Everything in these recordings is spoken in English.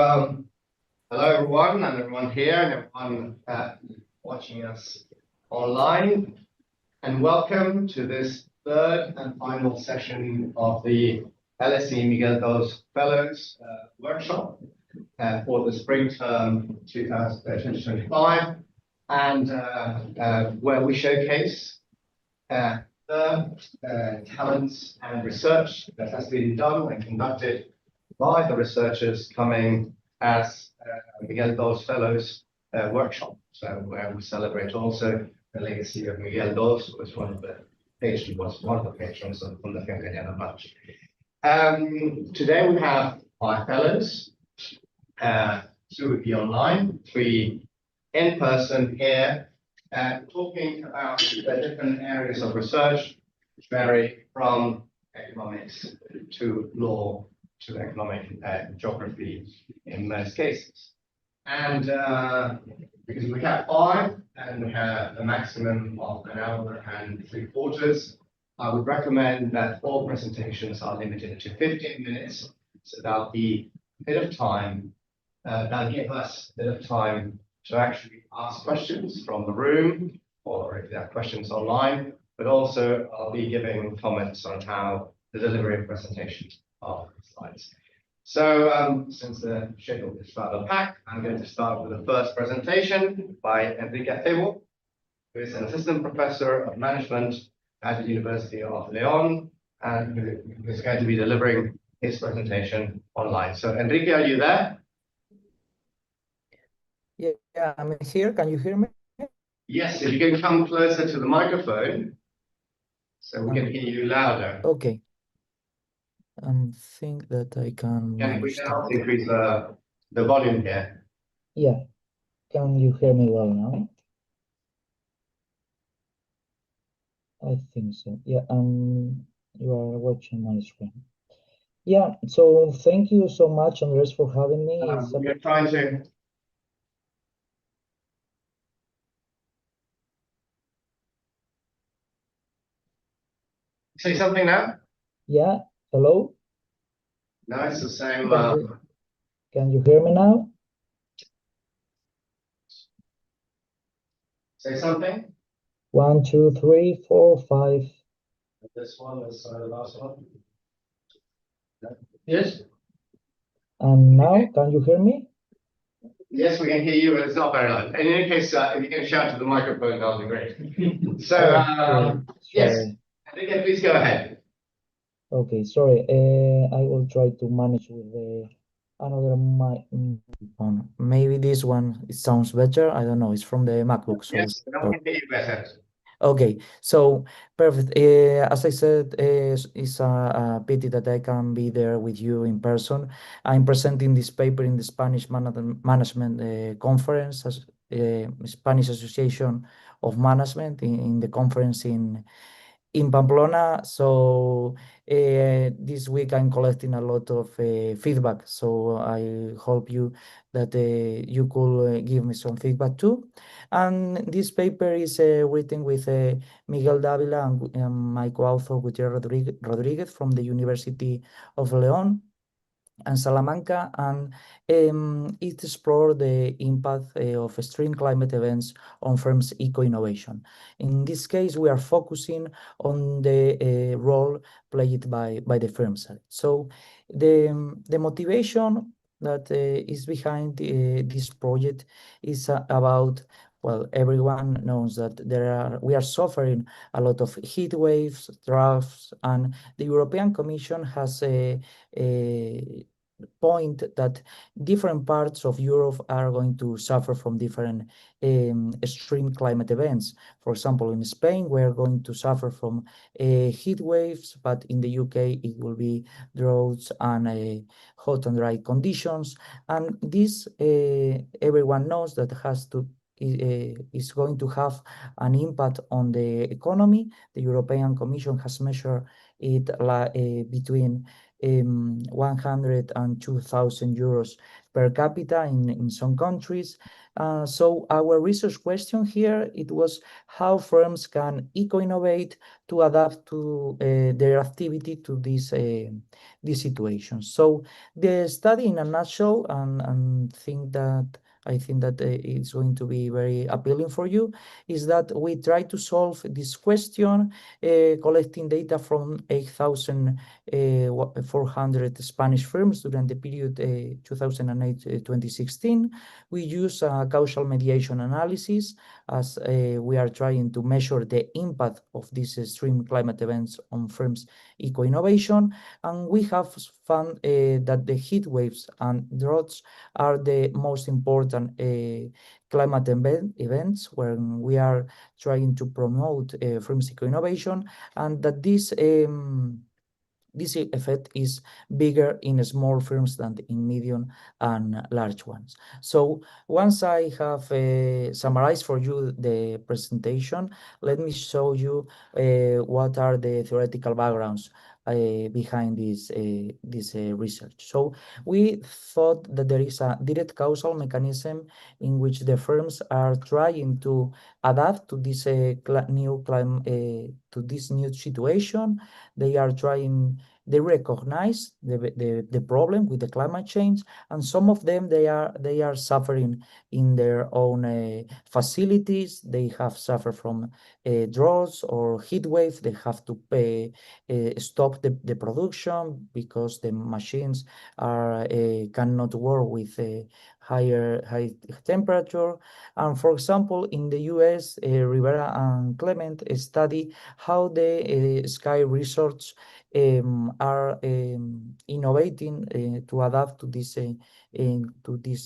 Hello everyone, and everyone here, and everyone watching us online, and welcome to this third and final session of the LSE-Miguel Dols Fellows workshop for the spring term 2025, and where we showcase the talents and research that has been done and conducted by the researchers coming as Miguel Dols Fellows workshop. So where we celebrate also the legacy of Miguel Dols, who was one of the patrons of Fundación Cañada-Blanch. Today we have 5 fellows, 2 will be online, 3 in person here, talking about the different areas of research, which vary from economics to law to economic geography in most cases. And because we have 5 and we have a maximum of 1 hour and 3/4, I would recommend that all presentations are limited to 15 minutes. So that'll be a bit of time, that'll give us a bit of time to actually ask questions from the room, or if there are questions online, but also I'll be giving comments on how the delivery of presentations are slides. So since the schedule is rather packed, I'm going to start with the first presentation by Enrique Acebo, who is an assistant professor of management at the University of León, and who is going to be delivering his presentation online. So Enrique, are you there? Yeah, I'm here. Can you hear me? Yes, if you can come closer to the microphone, so we can hear you louder. Okay. I think that I can. We can also increase the volume here. Yeah. Can you hear me well now? I think so. Yeah. You are watching my screen. Yeah. So thank you so much, Andres, for having me. We're trying to. Say something now? Yeah. Hello? No, it's the same. Can you hear me now? Say something. 1, 2, 3, 4, 5. This one is the last one. Yes. And now, can you hear me? Yes, we can hear you, but it's not very loud. In any case, if you can shout to the microphone, that'll be great. So, yes, Enrique, please go ahead. Okay, sorry. I will try to manage with another microphone. Maybe this one, it sounds better. I don't know. It's from the MacBook. So yes, now we can hear you better. Okay, so perfect. As I said, it's a pity that I can be there with you in person. I'm presenting this paper in the Spanish Management Conference, Spanish Association of Management, in the conference in Pamplona. So this week I'm collecting a lot of feedback. So I hope that you could give me some feedback too. And this paper is written with Miguel Davila and my co-author Gutierrez Rodriguez from the University of León and Salamanca, and it explored the impact of extreme climate events on firms' eco-innovation. In this case, we are focusing on the role played by the firms. So the motivation that is behind this project is about, well, everyone knows that we are suffering a lot of heat waves, droughts, and the European Commission has a point that different parts of Europe are going to suffer from different extreme climate events. For example, in Spain, we are going to suffer from heat waves, but in the UK, it will be droughts and hot and dry conditions. And this, everyone knows that is going to have an impact on the economy. The European Commission has measured it between 102,000 euros per capita in some countries. So our research question here, it was how firms can eco-innovate to adapt to their activity to this situation. So the study in a nutshell, and I think that it's going to be very appealing for you, is that we try to solve this question, collecting data from 8,400 Spanish firms during the period 2008-2016. We use causal mediation analysis as we are trying to measure the impact of these extreme climate events on firms' eco-innovation. And we have found that the heat waves and droughts are the most important climate events when we are trying to promote firms' eco-innovation, and that this effect is bigger in small firms than in medium and large ones. So once I have summarized for you the presentation, let me show you what are the theoretical backgrounds behind this research. So we thought that there is a direct causal mechanism in which the firms are trying to adapt to this new situation. They recognize the problem with the climate change, and some of them they are suffering in their own facilities. They have suffered from droughts or heat wave. They have to stop the production because the machines cannot work with high temperature. And for example, in the US, Rivera and Clement study how the ski resorts are innovating to adapt to this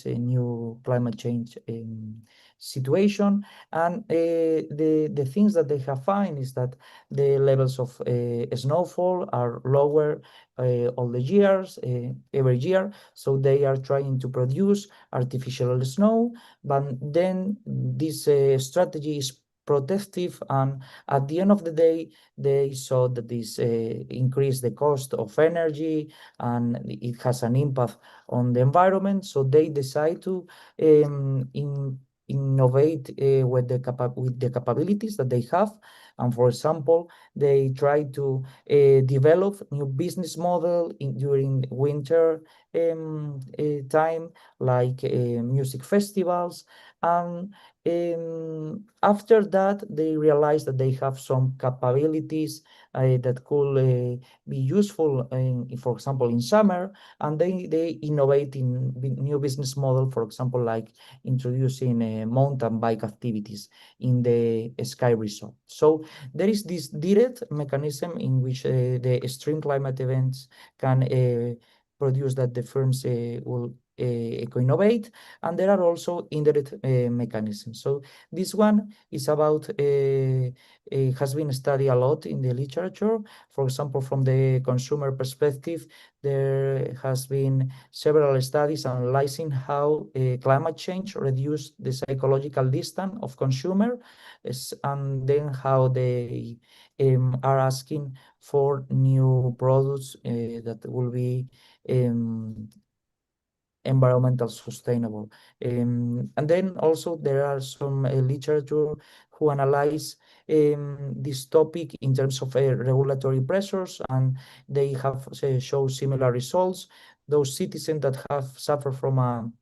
new climate change situation. And the things that they have found is that the levels of snowfall are lower all the years, every year. So they are trying to produce artificial snow, but then this strategy is protective, and at the end of the day, they saw that this increased the cost of energy and it has an impact on the environment. So they decide to innovate with the capabilities that they have. And for example, they try to develop new business model during winter time, like music festivals. And after that, they realize that they have some capabilities that could be useful, for example, in summer, and they innovate in new business model, for example, like introducing mountain bike activities in the ski resort. So there is this direct mechanism in which the extreme climate events can produce that the firms will eco-innovate, and there are also indirect mechanisms. So this one is about has been studied a lot in the literature. For example, from the consumer perspective, there has been several studies analyzing how climate change reduced the psychological distance of consumers, and then how they are asking for new products that will be environmental sustainable. And then also there are some literature who analyze this topic in terms of regulatory pressures, and they have shown similar results. Those citizens that have suffered from a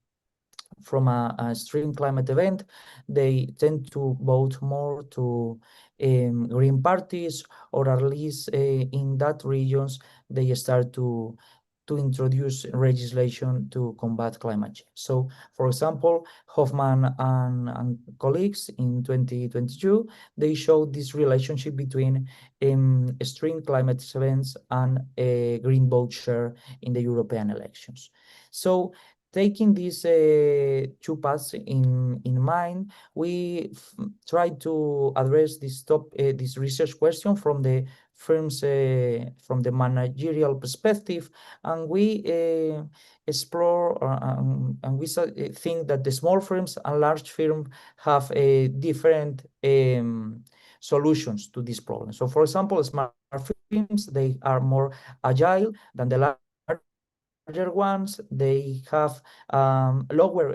extreme climate event, they tend to vote more to green parties, or at least in that regions, they start to introduce legislation to combat climate change. So, for example, Hoffman and colleagues in 2022, they showed this relationship between extreme climate events and a green vote share in the European elections. So, taking these two paths in mind, we try to address this research question from the firms, from the managerial perspective, and we explore and we think that the small firms and large firms have different solutions to this problem. So, for example, smart firms, they are more agile than the large larger ones, they have lower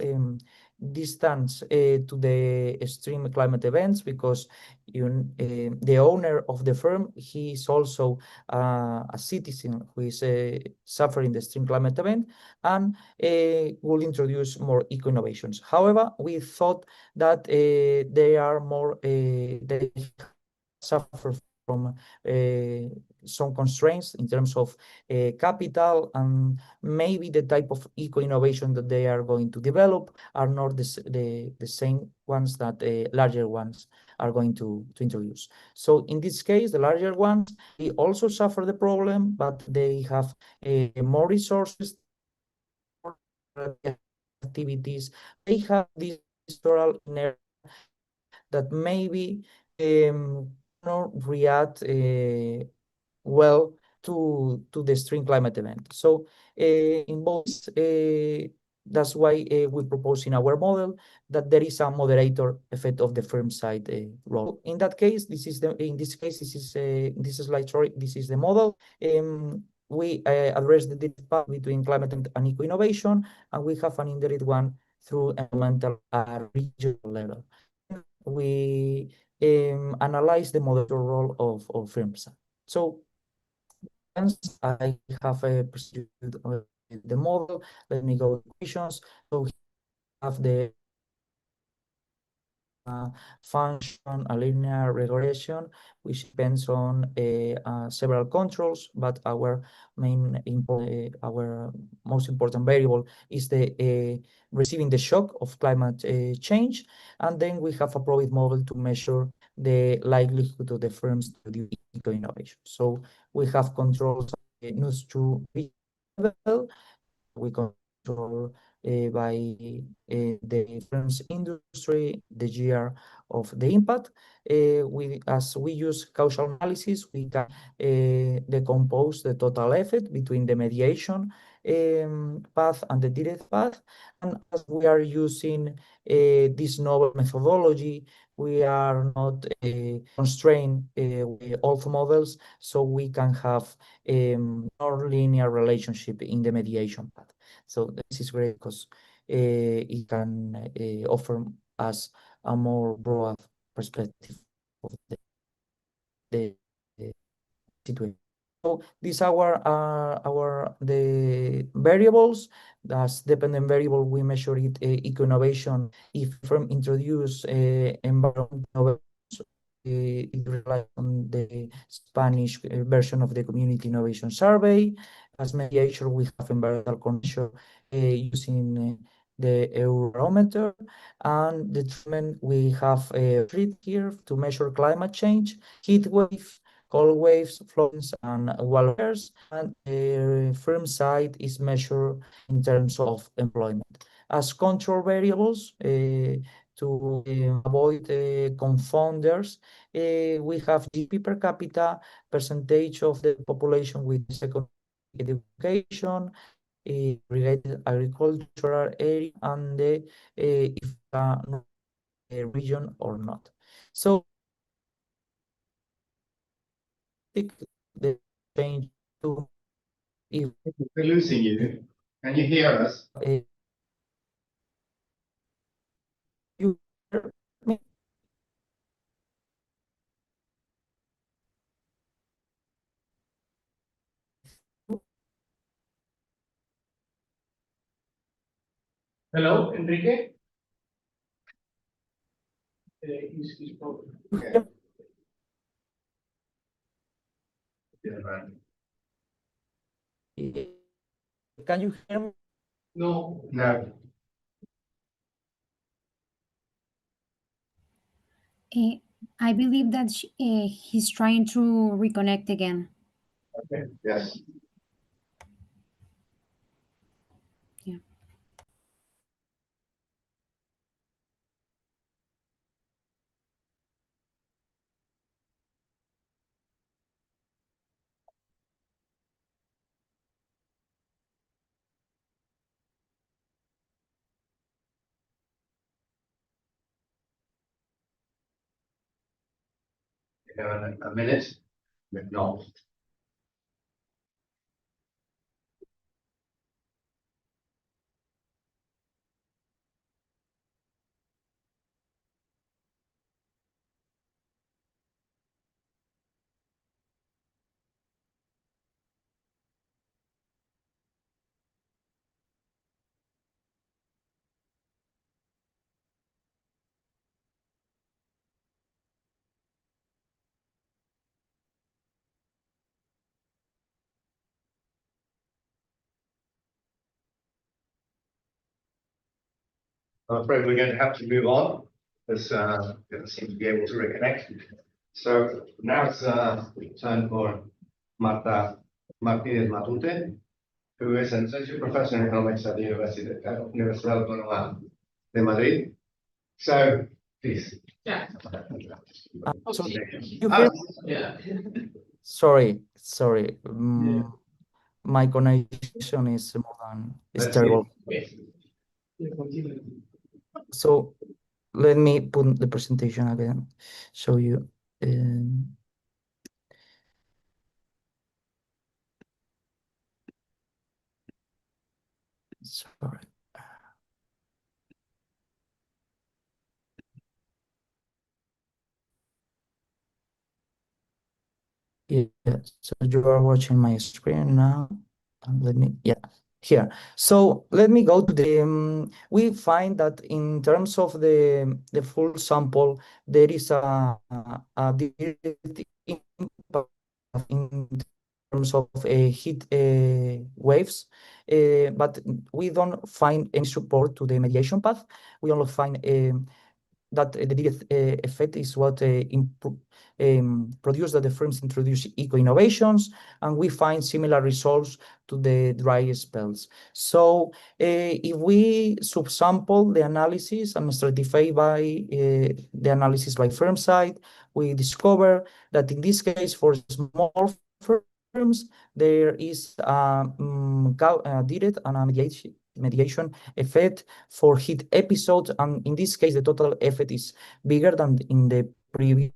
distance to the extreme climate events because the owner of the firm, he is also a citizen who is suffering the extreme climate event and will introduce more eco-innovations. However, we thought that they are more, they suffer from some constraints in terms of capital, and maybe the type of eco-innovation that they are going to develop are not the same ones that larger ones are going to introduce. So in this case, the larger ones, they also suffer the problem, but they have more resources, more activities. They have this structural inertia that maybe not react well to the extreme climate event. So in both, that's why we propose in our model that there is a moderator effect of the firm side role. In that case, this is this slide, sorry, this is the model. We address the path between climate and eco-innovation, and we have an indirect one through environmental regional level. We analyze the moderator role of firms. So once I have pursued the model, let me go to questions. So we have the function, a linear regression, which depends on several controls, but our most important variable is the receiving the shock of climate change. And then we have a probit model to measure the likelihood of the firms to do eco-innovation. So we have controls NUS to level. We control by the firm's industry, the year of the impact. As we use causal analysis, we can decompose the total effect between the mediation path and the direct path. And as we are using this novel methodology, we are not constrained with all models, so we can have more linear relationship in the mediation path. So this is great because it can offer us a more broad perspective of the situation. So these are the variables. As dependent variable, we measure it eco-innovation. If firm introduce environmental, it relies on the Spanish version of the Community Innovation Survey. As mediation, we have environmental condition using the Eurobarometer, and the treatment we have treat here to measure climate change, heat wave, cold waves, floods, and wildfires. And the firm side is measured in terms of employment. As control variables, to avoid confounders, we have GDP per capita, percentage of the population with secondary education, related agricultural area, and the if region or not. So the change to if We're losing you. Can you hear us? You hear me? Hello, Enrique? He's probably. Yeah. Yeah, right. Can you hear me? No. No. I believe that he's trying to reconnect again. Okay. Yes. Yeah. You have a minute. If not. I'm afraid we're going to have to move on because we don't seem to be able to reconnect. So now it's time for Marta Martinez Matute, who is an associate professor in economics at the Universidad Autónoma de Madrid. So, please. Yeah. So you Ah, hear? Yeah. Sorry. My connection is more than is let's see. terrible. Yeah, continue. So let me put the presentation again. Show you. Sorry. Yeah, so you are watching my screen now. Let me, here. So let me go to the, we find that in terms of the full sample, there is a direct impact in terms of heat waves, but we don't find any support to the mediation path. We only find that the direct effect is what produce that the firms introduce eco-innovations, and we find similar results to the dry spells. So if we subsample the analysis and stratify by the analysis by firm side, we discover that in this case, for small firms, there is a direct and a mediation effect for heat episodes, and in this case the total effect is bigger than in the previous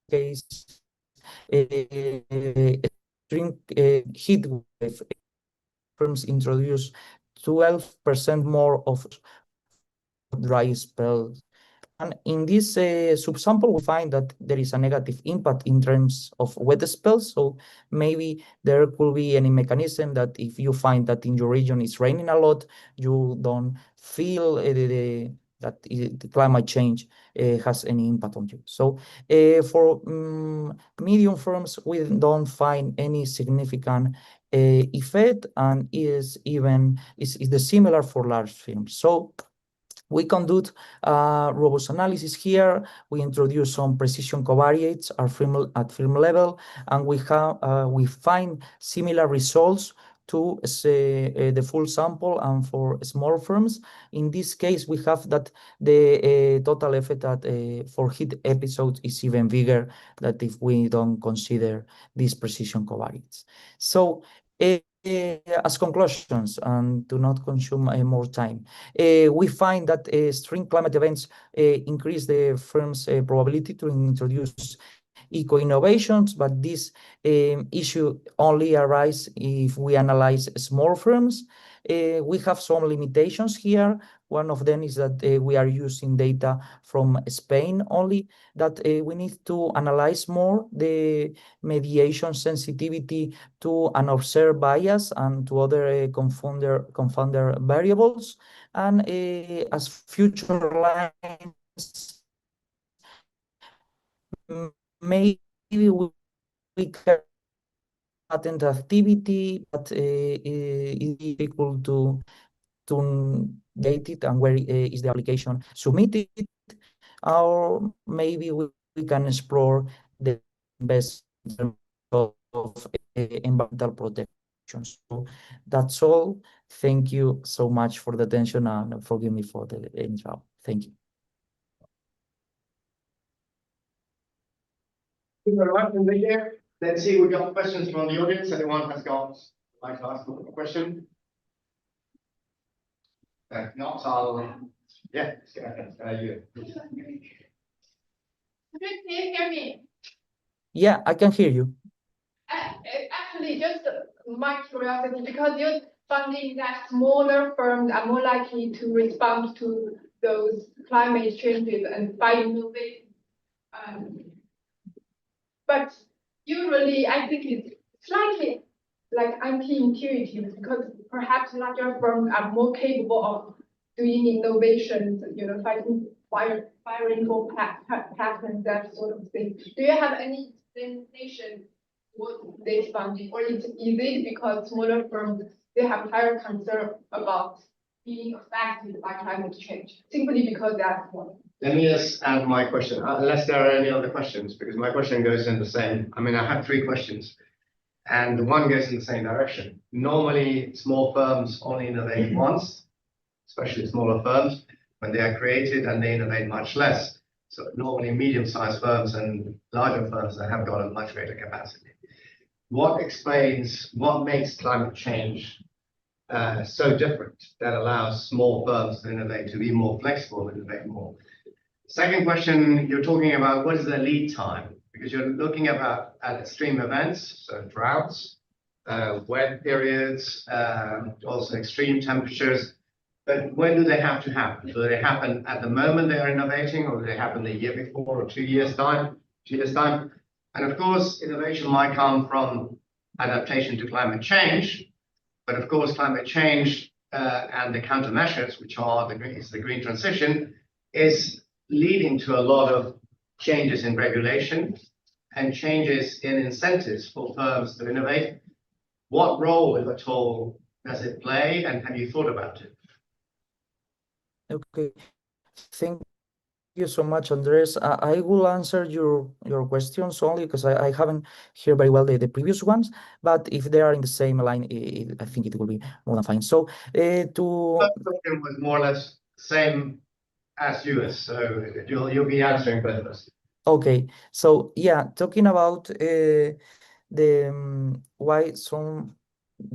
case. Extreme heat wave firms introduce 12% more of dry spells. And in this subsample, we find that there is a negative impact in terms of wet spells. So maybe there could be any mechanism that if you find that in your region it's raining a lot, you don't feel that the climate change has any impact on you. So for medium firms, we don't find any significant effect, and is the similar for large firms. So we conduct robust analysis here. We introduce some precision covariates at firm level, and we find similar results to the full sample and for small firms. In this case, we have that the total effect that for heat episodes is even bigger than if we don't consider these precision covariates. So as conclusions, and to not consume more time, we find that extreme climate events increase the firm's probability to introduce eco-innovations, but this issue only arises if we analyze small firms. We have some limitations here. One of them is that we are using data from Spain only, that we need to analyze more the mediation sensitivity to an observed bias and to other confounder variables. And as future lines, maybe we can patent activity, but it's difficult to date it and where is the application submitted, or maybe we can explore the best of environmental protection. So that's all. Thank you so much for the attention, and forgive me for the intro. Thank you. Thank you very much, Enrique. Let's see, we've got questions from the audience. Anyone has like to ask a question? If not, I'll, yeah, you. Can you hear me? Yeah, I can hear you. Actually, just my curiosity, because you're finding that smaller firms are more likely to respond to those climate changes and by innovating. But usually, I think it's slightly like anti-intuitive, because perhaps larger firms are more capable of doing innovations, fighting firing for patents, that sort of thing. Do you have any explanation what this funding, or is it because smaller firms, they have higher concern about being affected by climate change, simply because they are smaller? Let me just add my question, unless there are any other questions, because my question goes in the same. I mean, I have 3 questions, and one goes in the same direction. Normally, small firms only innovate once, especially smaller firms, when they are created, and they innovate much less. So normally, medium-sized firms and larger firms that have got a much greater capacity. What makes climate change so different that allows small firms to innovate, to be more flexible, innovate more? Second question, you're talking about what is the lead time? Because you're looking at extreme events, so droughts, wet periods, also extreme temperatures. But when do they have to happen? Do they happen at the moment they are innovating, or do they happen the year before, or 2 years' time? 2 years' time? And of course, innovation might come from adaptation to climate change. But of course, climate change and the countermeasures, which are the green transition, is leading to a lot of changes in regulation and changes in incentives for firms to innovate. What role, if at all, does it play, and have you thought about it? Okay, thank you so much, Andres. I will answer your questions only because I haven't heard very well the previous ones, but if they are in the same line, I think it will be more than fine. So First question was more or less same as yours, so you'll be answering both of us. Okay, so yeah, talking about the why some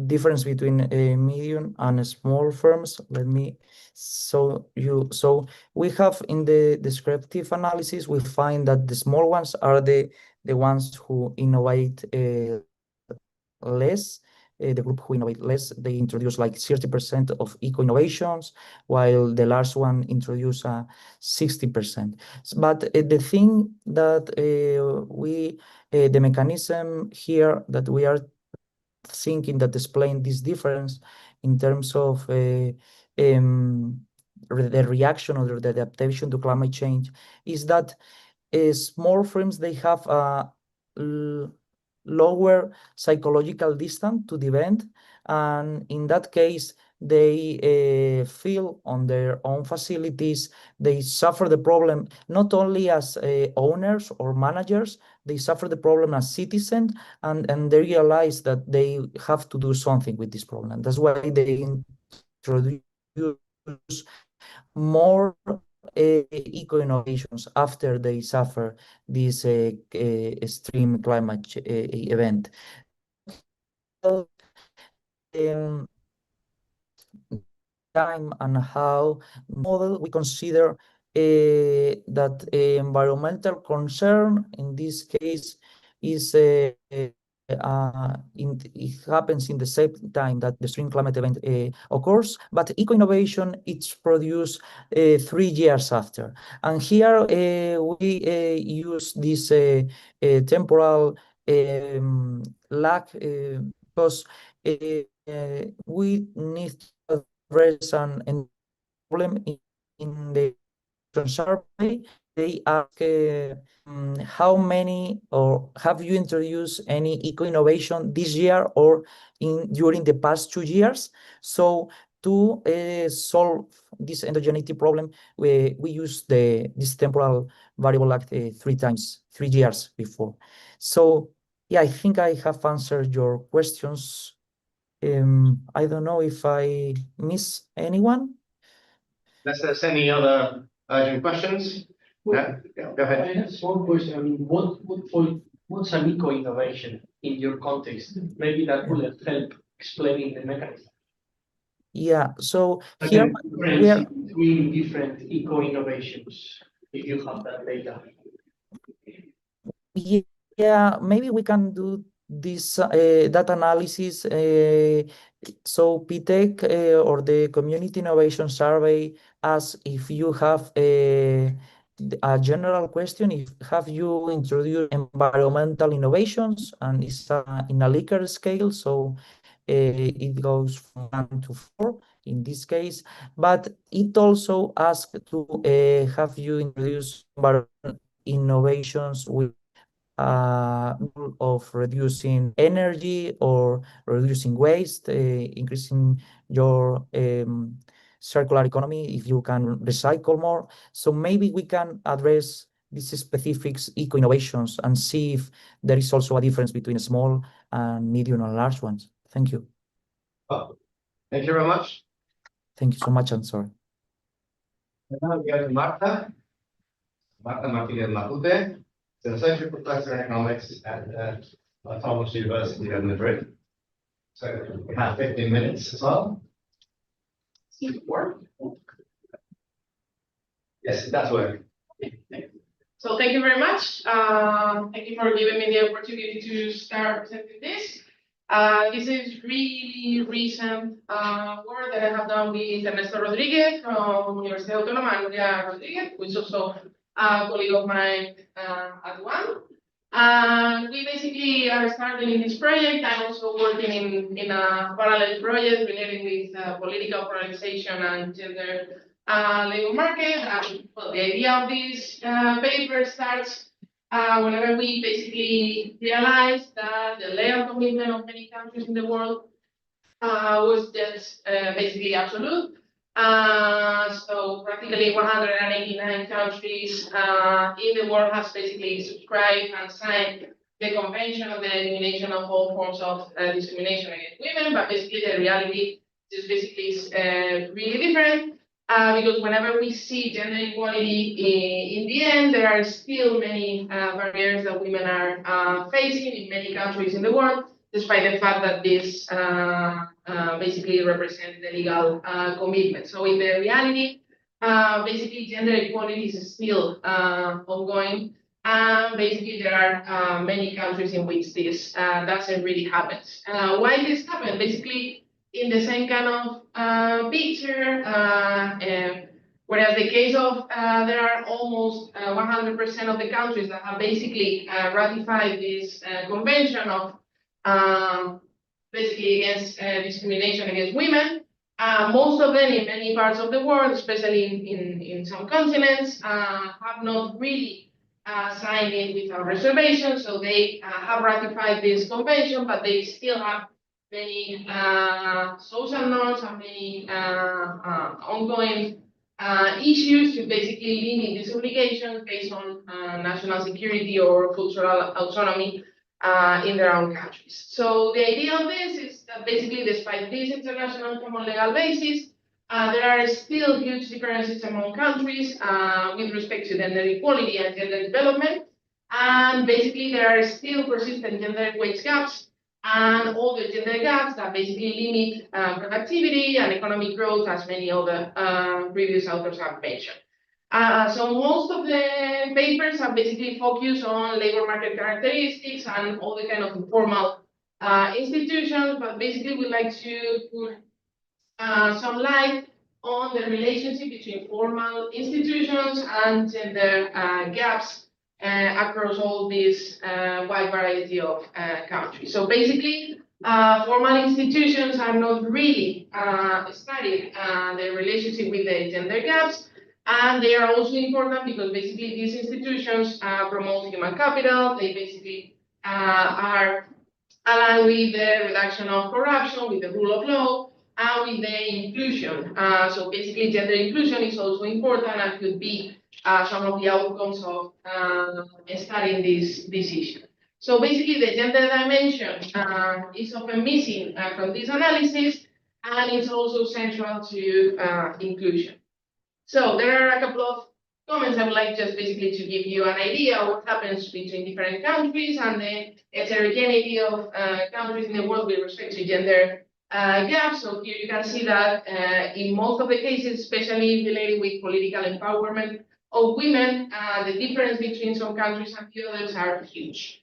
difference between medium and small firms. Let me show you. So we have in the descriptive analysis, we find that the small ones are the ones who innovate less. The group who innovate less, they introduce like 30% of eco-innovations, while the last one introduce 60%. But the thing that the mechanism here that we are thinking that explain this difference in terms of the reaction or the adaptation to climate change is that small firms, they have a lower psychological distance to the event, and in that case they feel on their own facilities. They suffer the problem not only as owners or managers, they suffer the problem as citizens, and they realize that they have to do something with this problem. That's why they introduce more eco-innovations after they suffer this extreme climate event. Time and how model we consider that environmental concern in this case is it happens in the same time that the extreme climate event occurs, but eco-innovation it's produced 3 years after. And here we use this temporal lag because we need to address an problem in the survey. They ask how many, or have you introduced any eco-innovation this year or during the past 2 years? So to solve this endogeneity problem, we use this temporal variable lag 3 years before. So yeah, I think I have answered your questions. I don't know if I miss anyone. Unless there's any other urgent questions? Well, Yeah, go ahead. I have one question. I mean, what's an eco-innovation in your context? Maybe that will help explaining the mechanism. Yeah, so Like here the we are. difference between different eco-innovations, if you have that data. Yeah, maybe we can do this data analysis. So PTEC or the Community Innovation Survey asks if you have a general question, if have you introduced environmental innovations, and it's in a Likert scale, so it goes from 1 to 4 in this case, but it also asks to have you introduced innovations with goal of reducing energy or reducing waste, increasing your circular economy if you can recycle more. So maybe we can address these specific eco-innovations and see if there is also a difference between small and medium and large ones. Thank you. Oh, thank you very much. Thank you so much, and sorry. And now we go to Marta. Marta Martinez Matute, an associate professor in economics at Swansea University of Madrid. So we have 15 minutes as well. Does it work? Yes, it does work. So thank you very much. Thank you for giving me the opportunity to start presenting this. This is really recent work that I have done with Ernesto Rodriguez from Universidad Autónoma, Nuria Rodriguez, who is also a colleague of mine at UAM. And we basically are starting in this project. I'm also working in a parallel project related with political polarization and gender labor market. And well, the idea of this paper starts whenever we basically realized that the labor commitment of many countries in the world was just basically absolute. So practically 189 countries in the world has basically subscribed and signed the Convention on the Elimination of All Forms of Discrimination Against Women, but basically the reality just basically is really different. Because whenever we see gender equality in the end, there are still many barriers that women are facing in many countries in the world, despite the fact that this basically represents the legal commitment. So in the reality, basically gender equality is still ongoing. And basically there are many countries in which this doesn't really happen. Why this happened? Basically, in the same kind of picture, whereas the case of there are almost 100% of the countries that have basically ratified this convention of basically against discrimination against women. Most of them in many parts of the world, especially in some continents, have not really signed it without reservation. So they have ratified this convention, but they still have many social norms and many ongoing issues to basically limit these obligations based on national security or cultural autonomy in their own countries. So the idea of this is that basically, despite this international common legal basis, there are still huge differences among countries with respect to gender equality and gender development. And basically, there are still persistent gender wage gaps and all the gender gaps that basically limit productivity and economic growth, as many other previous authors have mentioned. So most of the papers have basically focused on labor market characteristics and all the kind of informal institutions, but basically we'd like to put some light on the relationship between formal institutions and gender gaps across all this wide variety of countries. So basically, formal institutions are not really studying the relationship with the gender gaps, and they are also important because basically these institutions promote human capital. They basically are aligned with the reduction of corruption, with the rule of law, and with the inclusion. So basically, gender inclusion is also important and could be some of the outcomes of studying this issue. So basically, the gender dimension is often missing from this analysis, and it's also central to inclusion. So there are a couple of comments I would like just basically to give you an idea of what happens between different countries and the heterogeneity of countries in the world with respect to gender gaps. So here you can see that in most of the cases, especially related with political empowerment of women, the difference between some countries and the others are huge.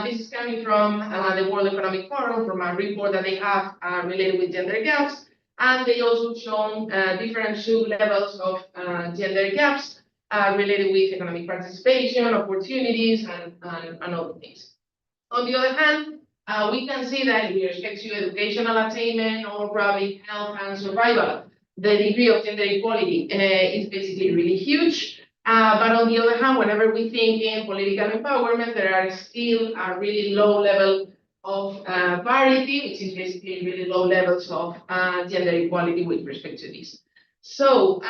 This is coming from the World Economic Forum, from a report that they have related with gender gaps. And they also shown different sub-levels of gender gaps related with economic participation, opportunities, and other things. On the other hand, we can see that with respect to educational attainment or public health and survival, the degree of gender equality is basically really huge. But on the other hand, whenever we think in political empowerment, there are still a really low level of parity, which is basically really low levels of gender equality with respect to this. So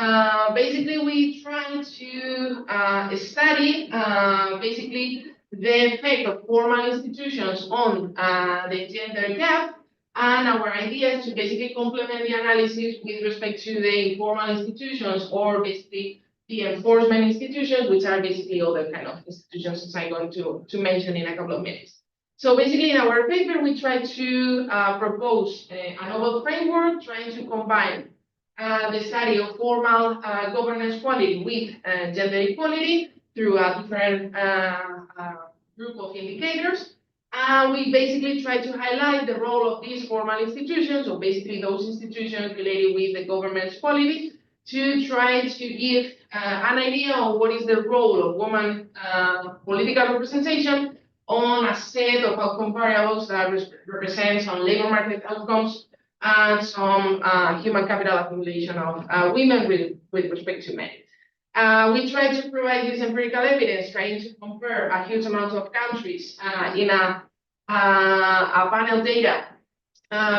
basically, we try to study basically the effect of formal institutions on the gender gap, and our idea is to basically complement the analysis with respect to the informal institutions, or basically the enforcement institutions, which are basically other kind of institutions as I'm going to mention in a couple of minutes. So basically in our paper, we try to propose a novel framework trying to combine the study of formal governance quality with gender equality through a different group of indicators. We basically try to highlight the role of these formal institutions, or basically those institutions related with the government's quality, to try to give an idea of what is the role of women political representation on a set of outcome variables that represent some labor market outcomes and some human capital accumulation of women with respect to men. We try to provide this empirical evidence, trying to compare a huge amount of countries in a panel data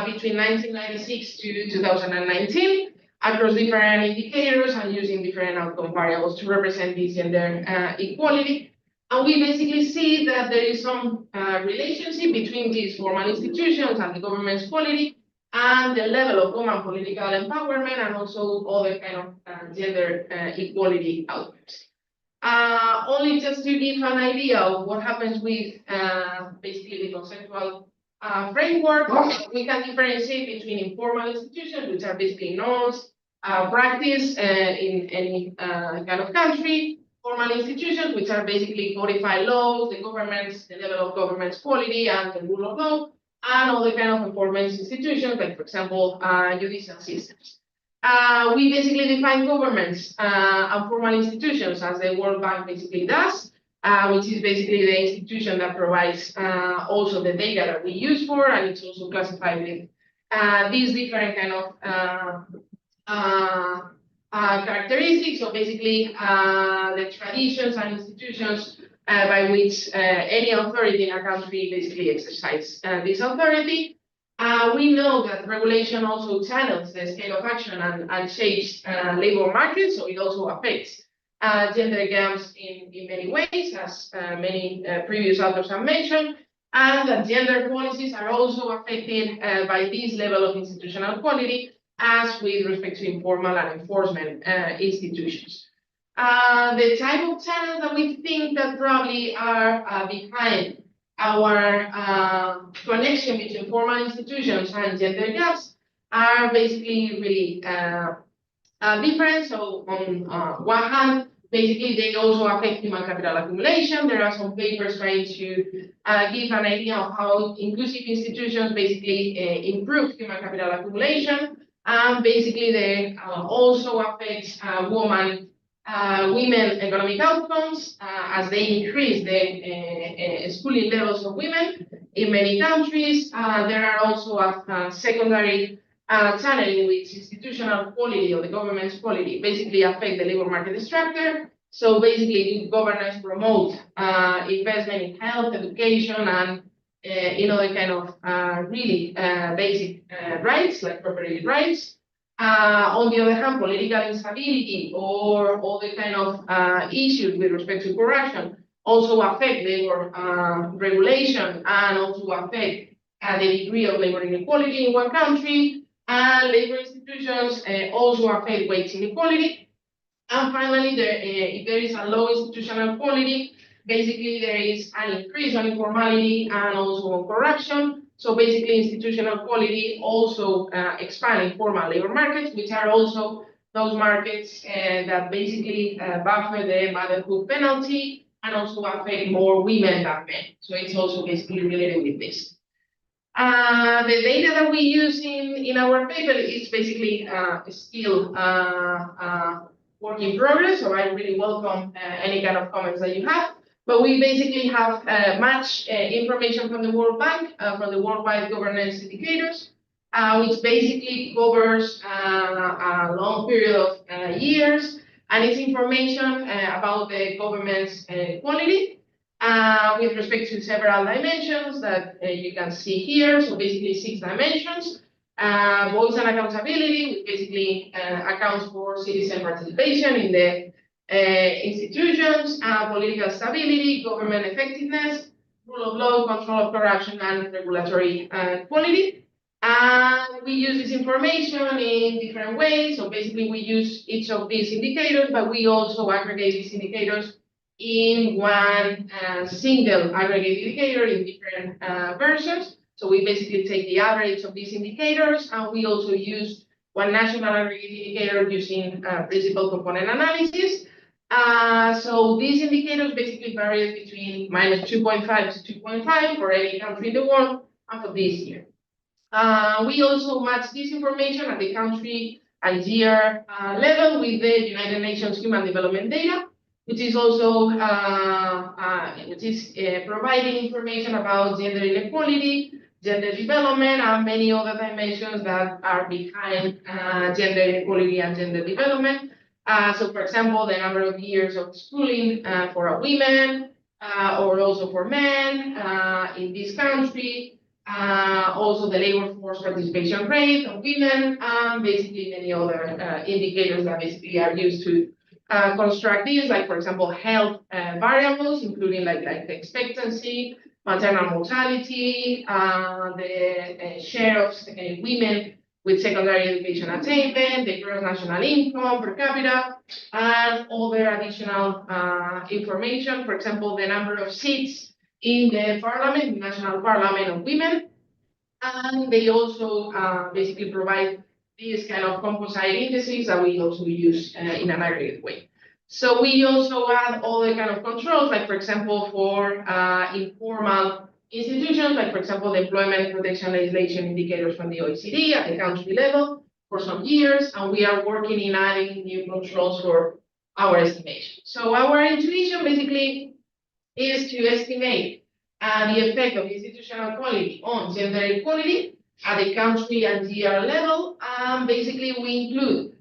between 1996 to 2019 across different indicators and using different outcome variables to represent this gender equality. And we basically see that there is some relationship between these formal institutions and the government's quality and the level of women political empowerment, and also other kind of gender equality outcomes. Only just to give an idea of what happens with basically the conceptual framework, we can differentiate between informal institutions, which are basically norms, practice in any kind of country, formal institutions, which are basically codified laws, the level of government's quality and the rule of law, and other kind of enforcement institutions, like, for example, judicial systems. We basically define governments and formal institutions as the World Bank basically does, which is basically the institution that provides also the data that we use for, and it's also classified with these different kind of characteristics. So basically, the traditions and institutions by which any authority in a country basically exercise this authority. We know that regulation also channels the scale of action and shapes labor markets, so it also affects gender gaps in many ways, as many previous authors have mentioned, and that gender policies are also affected by this level of institutional quality, as with respect to informal and enforcement institutions. The type of channels that we think that probably are behind our connection between formal institutions and gender gaps are basically really different. So on one hand, basically they also affect human capital accumulation. There are some papers trying to give an idea of how inclusive institutions basically improve human capital accumulation. And basically they also affect women economic outcomes as they increase the schooling levels of women in many countries. There are also a secondary channel in which institutional quality or the government's quality basically affect the labor market structure. So basically, governance promote investment in health, education, and in other kind of really basic rights like property rights. On the other hand, political instability or other kind of issues with respect to corruption also affect labor regulation and also affect the degree of labor inequality in one country. And labor institutions also affect wage inequality. And finally, if there is a low institutional quality, basically there is an increase on informality and also on corruption. So basically, institutional quality also expand informal labor markets, which are also those markets that basically buffer the motherhood penalty and also affect more women than men. So it's also basically related with this. The data that we use in our paper is basically still work in progress, so I really welcome any kind of comments that you have. But we basically have much information from the World Bank, from the Worldwide Governance Indicators, which basically covers a long period of years. and it's information about the government's quality with respect to several dimensions that you can see here. So basically 6 dimensions. Voice and accountability, which basically accounts for citizen participation in the institutions, political stability, government effectiveness, rule of law, control of corruption, and regulatory quality. And we use this information in different ways. So basically we use each of these indicators, but we also aggregate these indicators in one single aggregate indicator in different versions. So we basically take the average of these indicators, and we also use one national aggregate indicator using principal component analysis. So these indicators basically vary between -2.5 to 2.5 for any country in the world, and for this year. We also match this information at the country and year level with the United Nations Human Development Data, which is also providing information about gender inequality, gender development, and many other dimensions that are behind gender inequality and gender development. So, for example, the number of years of schooling for a women or also for men in this country. Also the labor force participation rate of women, and basically many other indicators that basically are used to construct these, like for example, health variables, including like life expectancy, maternal mortality, the share of women with secondary education attainment, the gross national income per capita, and other additional information. For example, the number of seats in the parliament, the national parliament of women. And they also basically provide these kind of composite indices that we also use in an aggregate way. So we also add other kind of controls, like for example, for informal institutions, like for example, the employment protection legislation indicators from the OECD at the country level for some years, and we are working in adding new controls for our estimation. So our intuition basically is to estimate the effect of institutional quality on gender equality at the country and year level. Basically, we include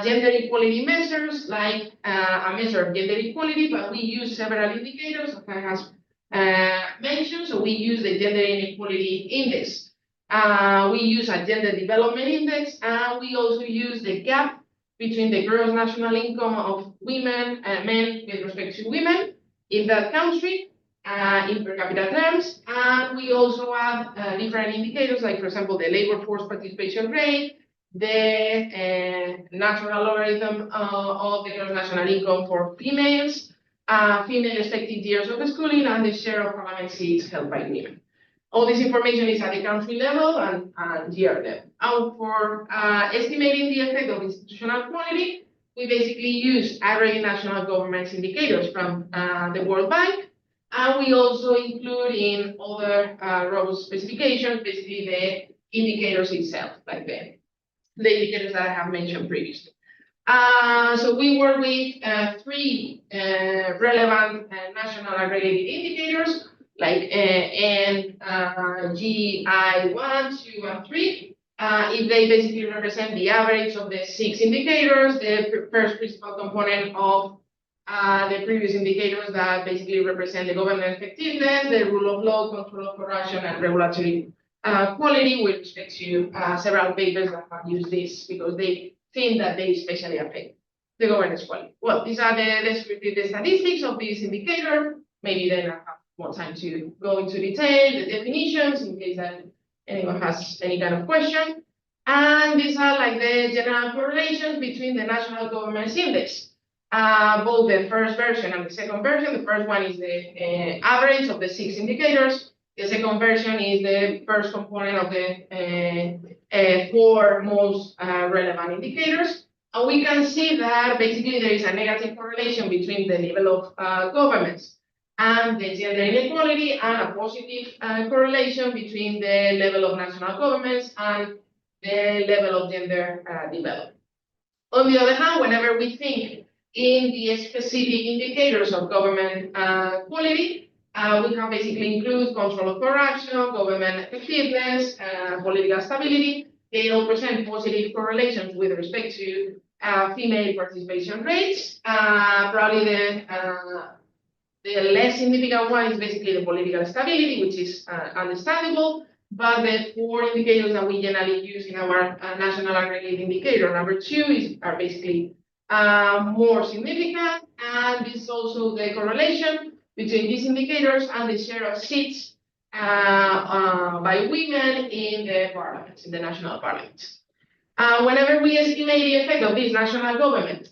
gender equality measures, like a measure of gender equality, but we use several indicators, as I have mentioned. So we use the gender inequality index. We use a gender development index, and we also use the gap between the gross national income of women and men with respect to women in that country in per capita terms. And we also add different indicators, like for example, the labor force participation rate, the natural logarithm of the gross national income for females, female expected years of schooling, and the share of parliament seats held by women. All this information is at the country level and year level. And for estimating the effect of institutional quality, we basically use aggregate national governments indicators from the World Bank, and we also include in other robust specifications, basically the indicators itself, like the indicators that I have mentioned previously. So we work with 3 relevant national aggregated indicators, like N, G, I, 1, 2, and 3. If they basically represent the average of the 6 indicators, the first principal component of the previous indicators that basically represent the government effectiveness, the rule of law, control of corruption, and regulatory quality, with respect to several papers that have used this because they think that they especially affect the governance quality. Well, these are the statistics of this indicator. Maybe then I have more time to go into detail, the definitions, in case that anyone has any kind of question. And these are like the general correlations between the national government's index. Both the first version and the second version. The first one is the average of the 6 indicators. The second version is the first component of the 4 most relevant indicators. And we can see that basically there is a negative correlation between the level of governments and the gender inequality, and a positive correlation between the level of national governments and the level of gender development. On the other hand, whenever we think in the specific indicators of government quality, we can basically include control of corruption, government effectiveness, political stability. They all present positive correlations with respect to female participation rates. Probably the less significant one is basically the political stability, which is understandable. But the 4 indicators that we generally use in our national aggregate indicator, number 2, are basically more significant. And this is also the correlation between these indicators and the share of seats by women in the parliaments, in the national parliaments. Whenever we estimate the effect of this national governance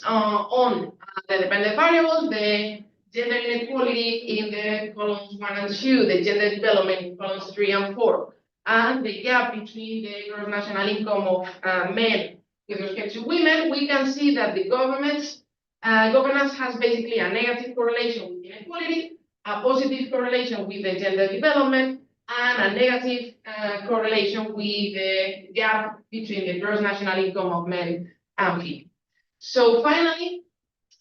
on the dependent variables, the gender inequality in the columns 1 and 2, the gender development in columns 3 and 4, and the gap between the gross national income of men with respect to women, we can see that the governance has basically a negative correlation with inequality, a positive correlation with the gender development, and a negative correlation with the gap between the gross national income of men and female. So finally,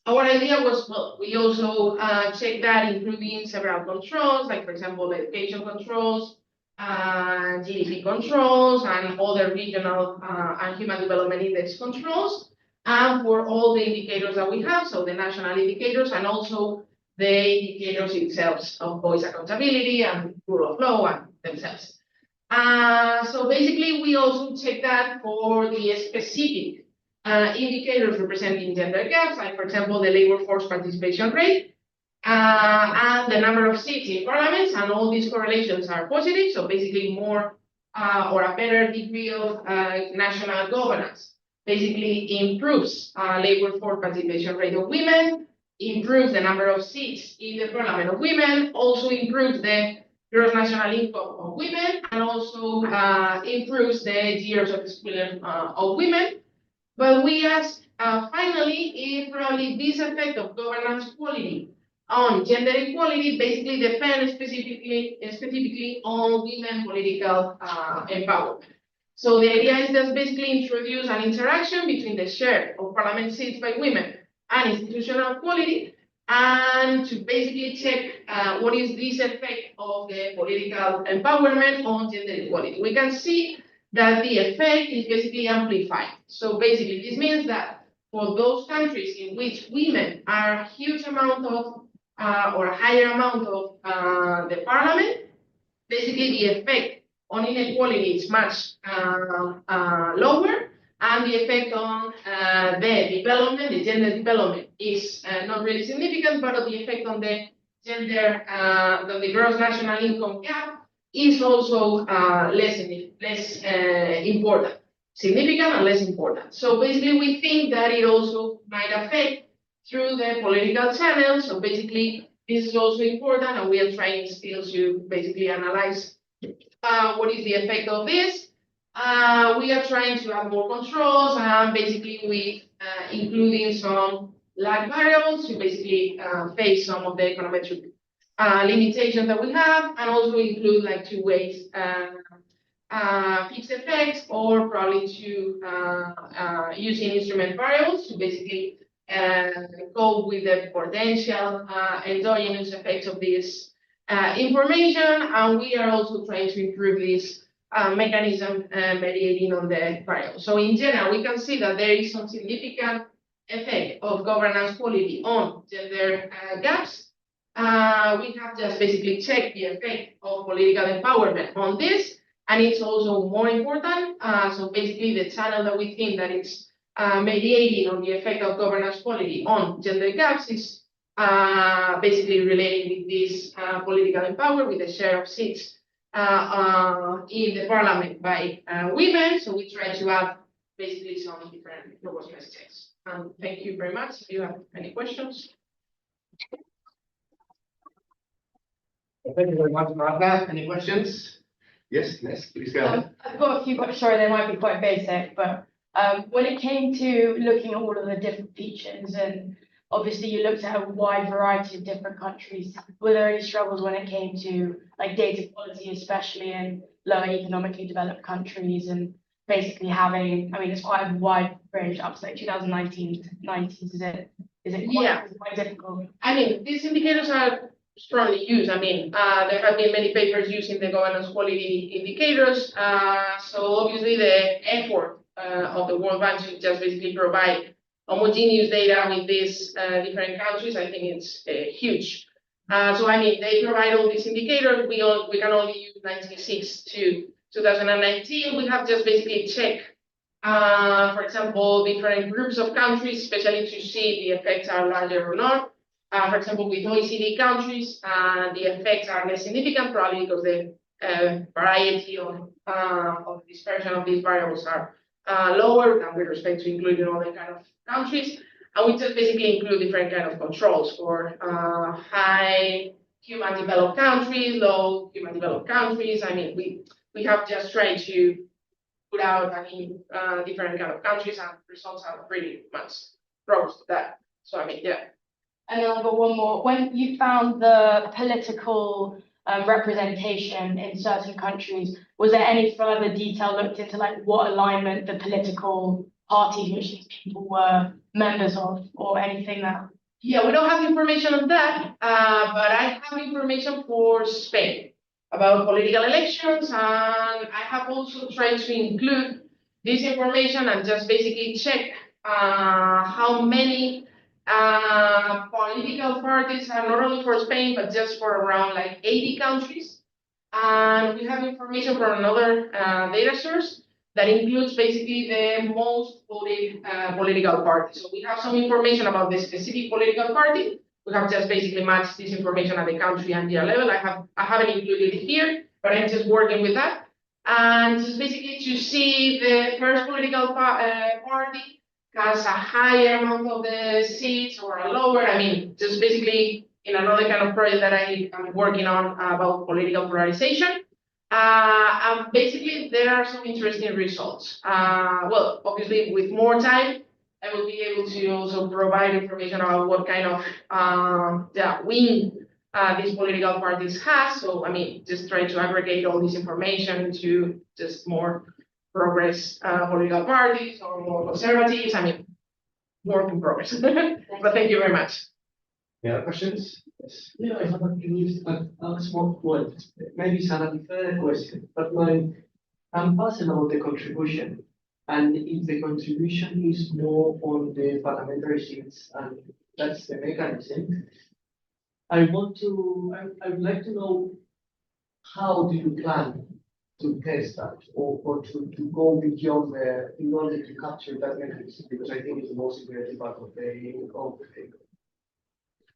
our idea was, well, we also checked that including several controls, like for example, education controls, GDP controls, and other regional and human development index controls, and for all the indicators that we have, so the national indicators and also the indicators themselves of voice accountability and rule of law and themselves. So basically, we also check that for the specific indicators representing gender gaps, like for example, the labor force participation rate, and the number of seats in parliaments, and all these correlations are positive, so basically more or a better degree of national governance basically improves labor force participation rate of women, improves the number of seats in the parliament of women, also improves the gross national income of women, and also improves the years of experience of women. But we ask, finally, if probably this effect of governance quality on gender equality basically depends specifically on women political empowerment. So the idea is just basically introduce an interaction between the share of parliament seats by women and institutional quality, and to basically check what is this effect of the political empowerment on gender equality. We can see that the effect is basically amplified. So basically, this means that for those countries in which women are a huge amount of or a higher amount of the parliament, basically the effect on inequality is much lower, and the effect on the development, the gender development, is not really significant, but the effect on the gender, the gross national income gap is also less important, significant and less important. So basically, we think that it also might affect through the political channels. So basically, this is also important, and we are trying still to basically analyze what is the effect of this. We are trying to have more controls, and basically with including some lag variables to basically face some of the econometric limitations that we have, and also include like 2 ways, fixed effects, or probably to using instrument variables to basically cope with the potential endogenous effects of this information. And we are also trying to improve this mechanism mediating on the variables. So in general, we can see that there is some significant effect of governance quality on gender gaps. We have just basically checked the effect of political empowerment on this, and it's also more important. So basically, the channel that we think that it's mediating on the effect of governance quality on gender gaps is basically related with this political empowerment, with the share of seats in the parliament by women. So we try to have basically some different proposed messages. Thank you very much. If you have any questions. Thank you very much, Marta. Any questions? Yes, please go ahead. I've got a few questions. Sorry, they might be quite basic, but when it came to looking at all of the different features, and obviously you looked at a wide variety of different countries, were there any struggles when it came to like data quality, especially in lower economically developed countries, and basically having, I mean, it's quite a wide range up to like 2019 to 90s, is it quite difficult? I mean, these indicators are strongly used. I mean, there have been many papers using the governance quality indicators. So obviously the effort of the World Bank to just basically provide homogeneous data with these different countries, I think it's huge. So I mean, they provide all these indicators. We can only use 96 to 2019. We have just basically checked, for example, different groups of countries, especially to see the effects are larger or not. For example, with OECD countries, the effects are less significant, probably because the variety of dispersion of these variables are lower than with respect to including other kind of countries. And we just basically include different kind of controls for high human developed countries, low human developed countries. I mean, we have just tried to put out, I mean, different kind of countries, and results are pretty much close to that. So I mean, yeah. And then I've got one more. When you found the political representation in certain countries, was there any further detail looked into, like what alignment the political parties which these people were members of, or anything that? Yeah, we don't have information on that, but I have information for Spain about political elections, and I have also tried to include this information and just basically check how many political parties are not only for Spain, but just for around like 80 countries. And we have information from another data source that includes basically the most voted political party. So we have some information about the specific political party. We have just basically matched this information at the country and year level. I haven't included it here, but I'm just working with that. And just basically to see the first political party has a higher amount of the seats or a lower. I mean, just basically in another kind of project that I am working on about political polarization. And basically, there are some interesting results. Well, obviously, with more time, I will be able to also provide information about what kind of win these political parties has. So, I mean, just trying to aggregate all this information to just more progress political parties or more conservatives. I mean, work in progress. But thank you very much. Any other questions? Yes. Yeah, I have a small point. Maybe it's an unfair question, but I'm asking about the contribution. And if the contribution is more on the parliamentary seats, and that's the mechanism, I would like to know, how do you plan to test that, or to go beyond in order to capture that mechanism? Because I think it's the most important part of the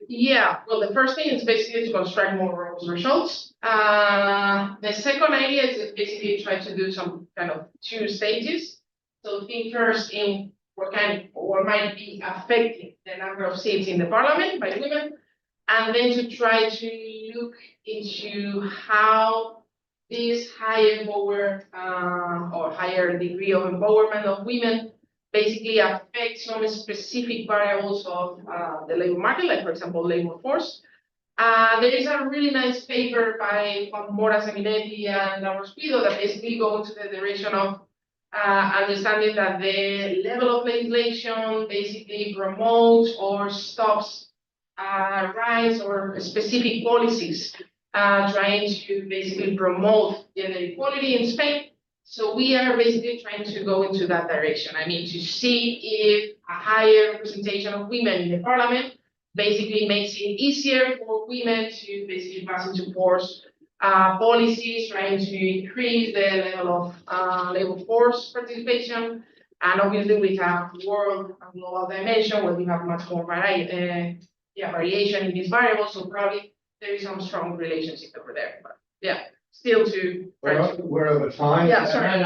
Yeah, well, the first thing is basically to construct more robust results. The second idea is basically try to do some kind of 2 stages. So think first in what might be affecting the number of seats in the parliament by women, and then to try to look into how this higher power or higher degree of empowerment of women basically affect some specific variables of the labor market, like, for example, labor force. There is a really nice paper by Mora Sanguinetti and Laura Spido that basically go into the direction of understanding that the level of legislation basically promotes or stops rights or specific policies trying to basically promote gender equality in Spain. So we are basically trying to go into that direction. I mean, to see if a higher representation of women in the parliament basically makes it easier for women to basically pass into force policies trying to increase the level of labor force participation. And obviously we have world and global dimension where we have much more variation in these variables. So probably there is some strong relationship over there. But yeah, still to we're over time. Yeah, sorry.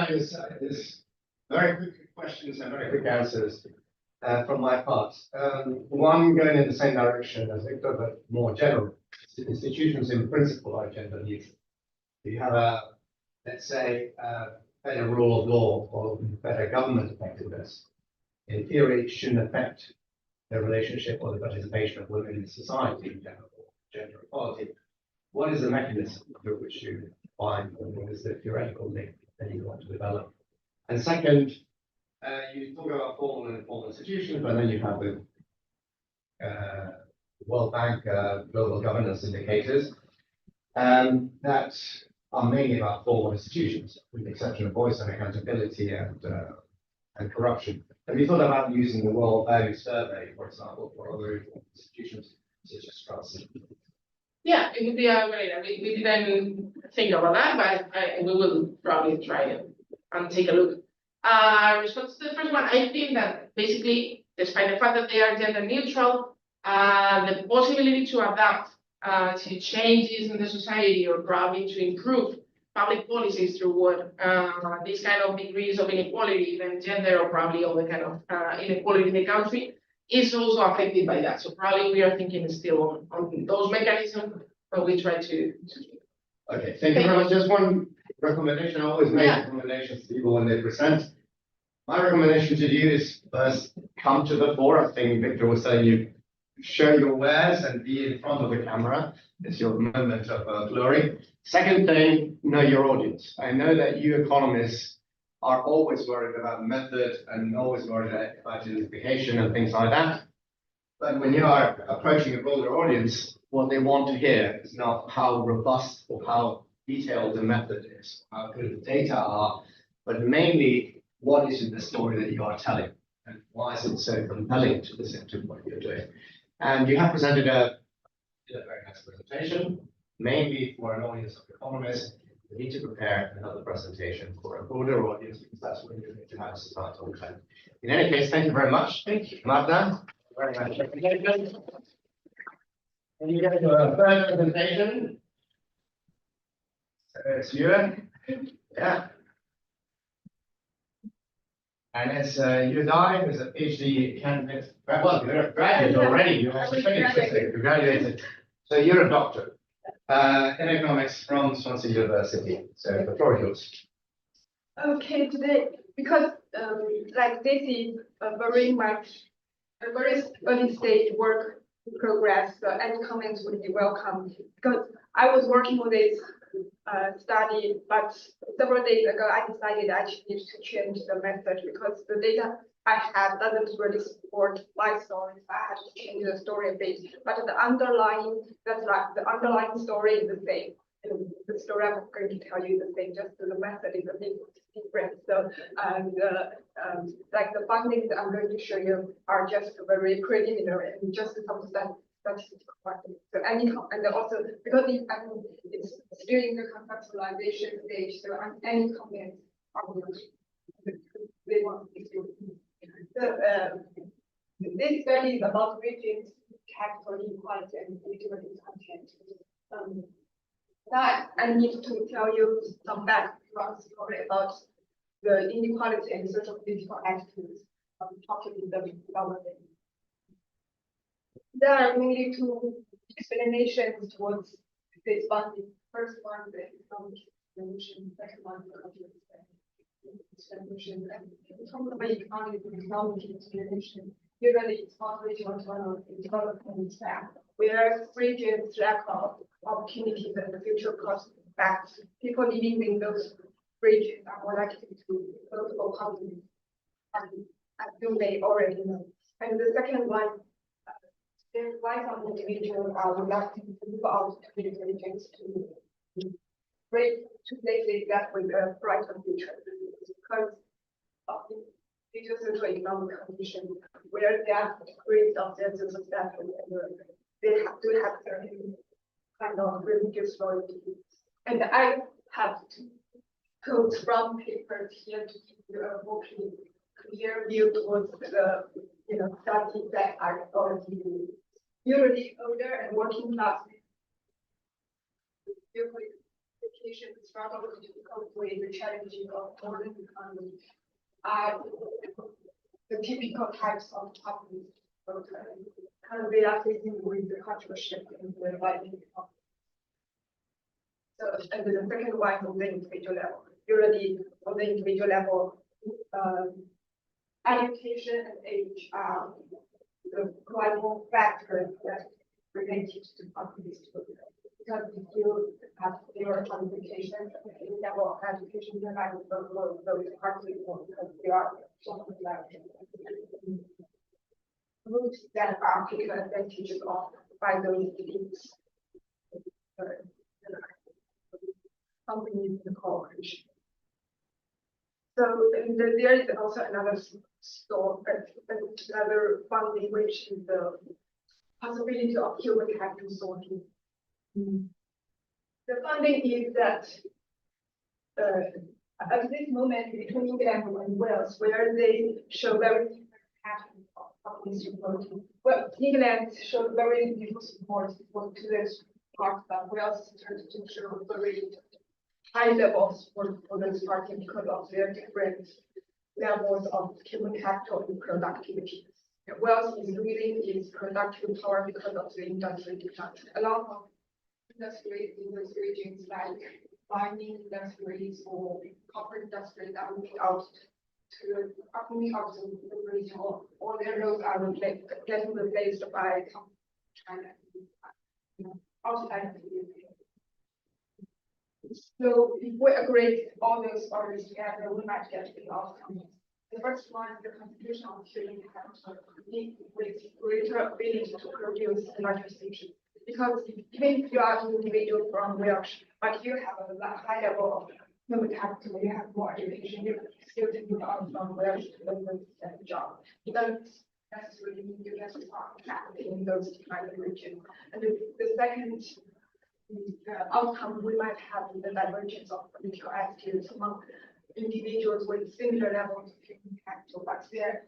There's very quick questions and very quick answers from my part. One going in the same direction as Victor, but more general. Institutions in principle are gender neutral. If you have let's say, better rule of law or better government effectiveness, in theory, it shouldn't affect the relationship or the participation of women in society in general, gender equality. What is the mechanism through which you find, and what is the theoretical link that you want to develop? And second, you talk about formal and informal institutions, but then you have the World Bank global governance indicators that are mainly about formal institutions, with the exception of voice and accountability and and corruption. Have you thought about using the World Value Survey, for example, for other institutions such as Swansea? Yeah, it would be a great idea. We didn't think about that, but we will probably try it and take a look. Response to the first one, I think that basically, despite the fact that they are gender neutral, the possibility to adapt to changes in the society or probably to improve public policies through what these kind of degrees of inequality, even gender or probably other kind of inequality in the country, is also affected by that. So probably we are thinking still on those mechanisms, but we try to. Okay, thank you very much. Just one recommendation. I always make recommendations to people when they present. My recommendation to you is first come to the fore. I think Victor was saying you show your wares and be in front of the camera. It's your moment of glory. Second thing, know your audience. I know that you economists are always worried about method and always worried about identification and things like that. But when you are approaching a broader audience, what they want to hear is not how robust or how detailed the method is, how good the data are, but mainly what is in the story that you are telling and why is it so compelling to listen to what you're doing. And you have presented a very nice presentation, mainly for an audience of economists. We need to prepare another presentation for a broader audience because that's when you're going to have societal trend. In any case, thank you very much. Thank you. Magda, very nice presentation. And you get to a third presentation. So it's Yue. Yeah. And it's Yue Dai, who's a PhD candidate. Well, you're a graduate already. You graduated. So you're a doctor. In economics from Swansea University. So the floor is yours. Okay, today, because like this is a very early stage work in progress, so any comments would be welcome. Because I was working on this study, but several days ago I decided I should need to change the method because the data I have doesn't really support my stories. I had to change the story a bit, but the underlying story is the same. And the story I'm going to tell you is the same, just the method is a bit different. So, like the findings I'm going to show you are just very preliminary and just some statistical findings. So and also because it's still in the conceptualization stage, so any comments are they want to do. So this study is about regions, capital inequality, and utility content. That I need to tell you some background story about the inequality and social political attitudes talking with the government. There are mainly two explanations towards this funding. First one, the economic explanation. Second one, the cultural explanation. And from the economic explanation, usually it's not regional development track, where regions lack of opportunities and the future prospects. People living in those regions are more likely to go for housing, as you may already know. And the second one, there's why some individuals are reluctant to move out to the regions to places that with a brighter future, because of the socio-economic conditions where they are degrees of their social status and they do have certain kind of religious loyalty. And I have quotes from papers here to give you a more clear view towards the studies that are already usually older and working class. Education struggle with difficult with the challenges of modern economy are the typical types of topics. They are facing with the cultural shift in the rising economy. So, and then the second one on the individual level. Usually on the individual level, education and age are the global factors that related to population. Because if you have zero qualification, level of education, then I would go very hardly because they are something like groups that are taken advantage of by those elites. Companies and corporations. So there is also another another funding, which is the possibility of human capital sorting. The funding is that at this moment between England and Wales, where they show very different patterns of this reporting. Well, England showed very little support to this part, but Wales started to show very high levels for this party because of their different levels of human capital and productivity. Wales is really its productive power because of the industry development. A lot of industries in those regions like mining industries or copper industries are moving out to the region, or their roads are getting replaced by China outside of the UK. So if we agree all those stories together, we might get the outcome. The first one is the constitution of human capital with greater ability to produce electricity. Because even if you are an individual from Wales, but you have a high level of human capital, you have more education, you still can move out from Wales to the same job. It doesn't necessarily mean you have to start in those kind of regions. And the second outcome we might have the divergence of political attitudes among individuals with similar levels of human capital, but their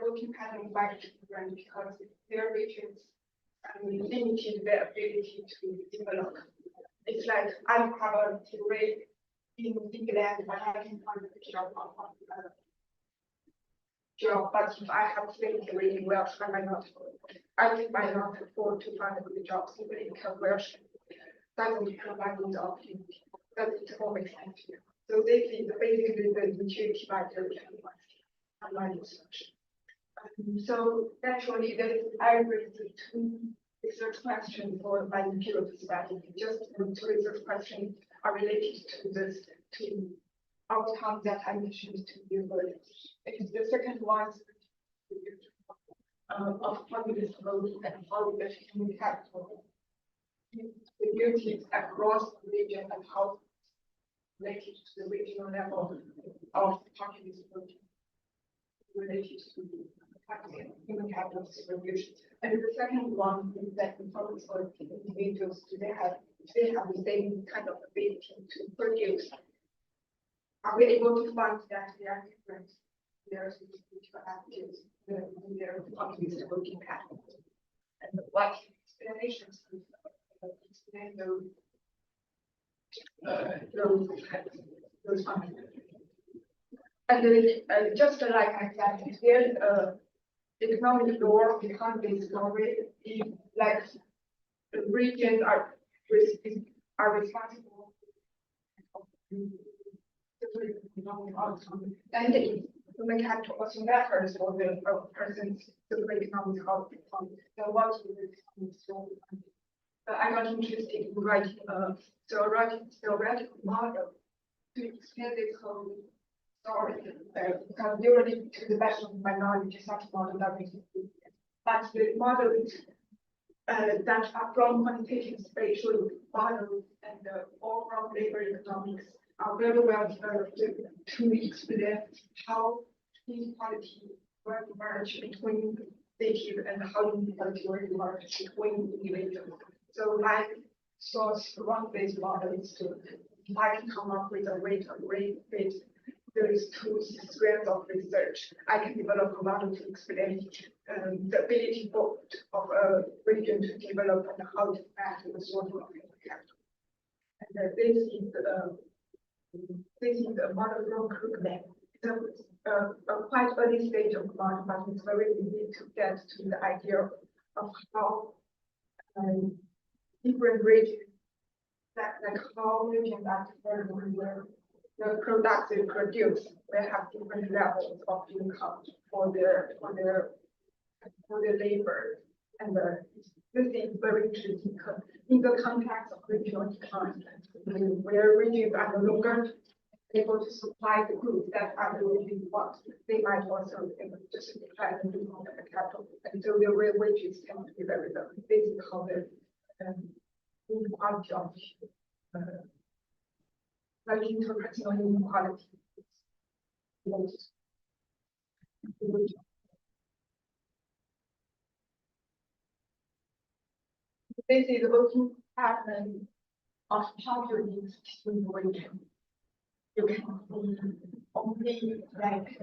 working pattern might be different because their regions limited their ability to develop. It's like I have a degree in England, but I can find a job but if I have a degree in Wales, I might not afford to find a good job simply because Wales doesn't provide good opportunity. Doesn't all make sense here. So this is basically the utility by the online research. So naturally, I raised two research questions for my empirical study. Just the two research questions are related to this two outcomes that I mentioned to you earlier. The second one is of populist growth and how the human capital distributed across the region and how related to the regional level of populist growth related to human capital distribution. And the second one is that the problems for individuals, do they have the same kind of ability to produce? Are we able to find that they are different? Their spiritual attitudes, their populist working patterns, and what explanations explain those functions. And just like I said, there's economic law behind this story. If like the regions are responsible for the economic outcome, and the human capital also matters for the person's economic outcome. So what is the story? I got interested in writing a theoretical model to explain this whole story. Because usually, to the best of my knowledge, such model doesn't exist. But the models that are from quantitative spatial models and all from labor economics are very well developed to explain how inequality will emerge between cities and how inequality will emerge between individuals. So my source around this model is to try to come up with a way to fit those two strands of research. I can develop a model to explain the ability of a region to develop and how to act the sort of human capital. And this is a model from Krugman. It's a quite early stage of model, but it's very easy to get to the idea of how different regions, like how regions are different where the products they produce, they have different levels of income for their labor. And this is very interesting because in the context of regional decline, where regions are no longer able to supply the goods that other regions want, they might also just decline the capital. And so the real wages tend to be very low. This is how the inequality of interpersonal inequality This is the working pattern of populace in region. You can see only like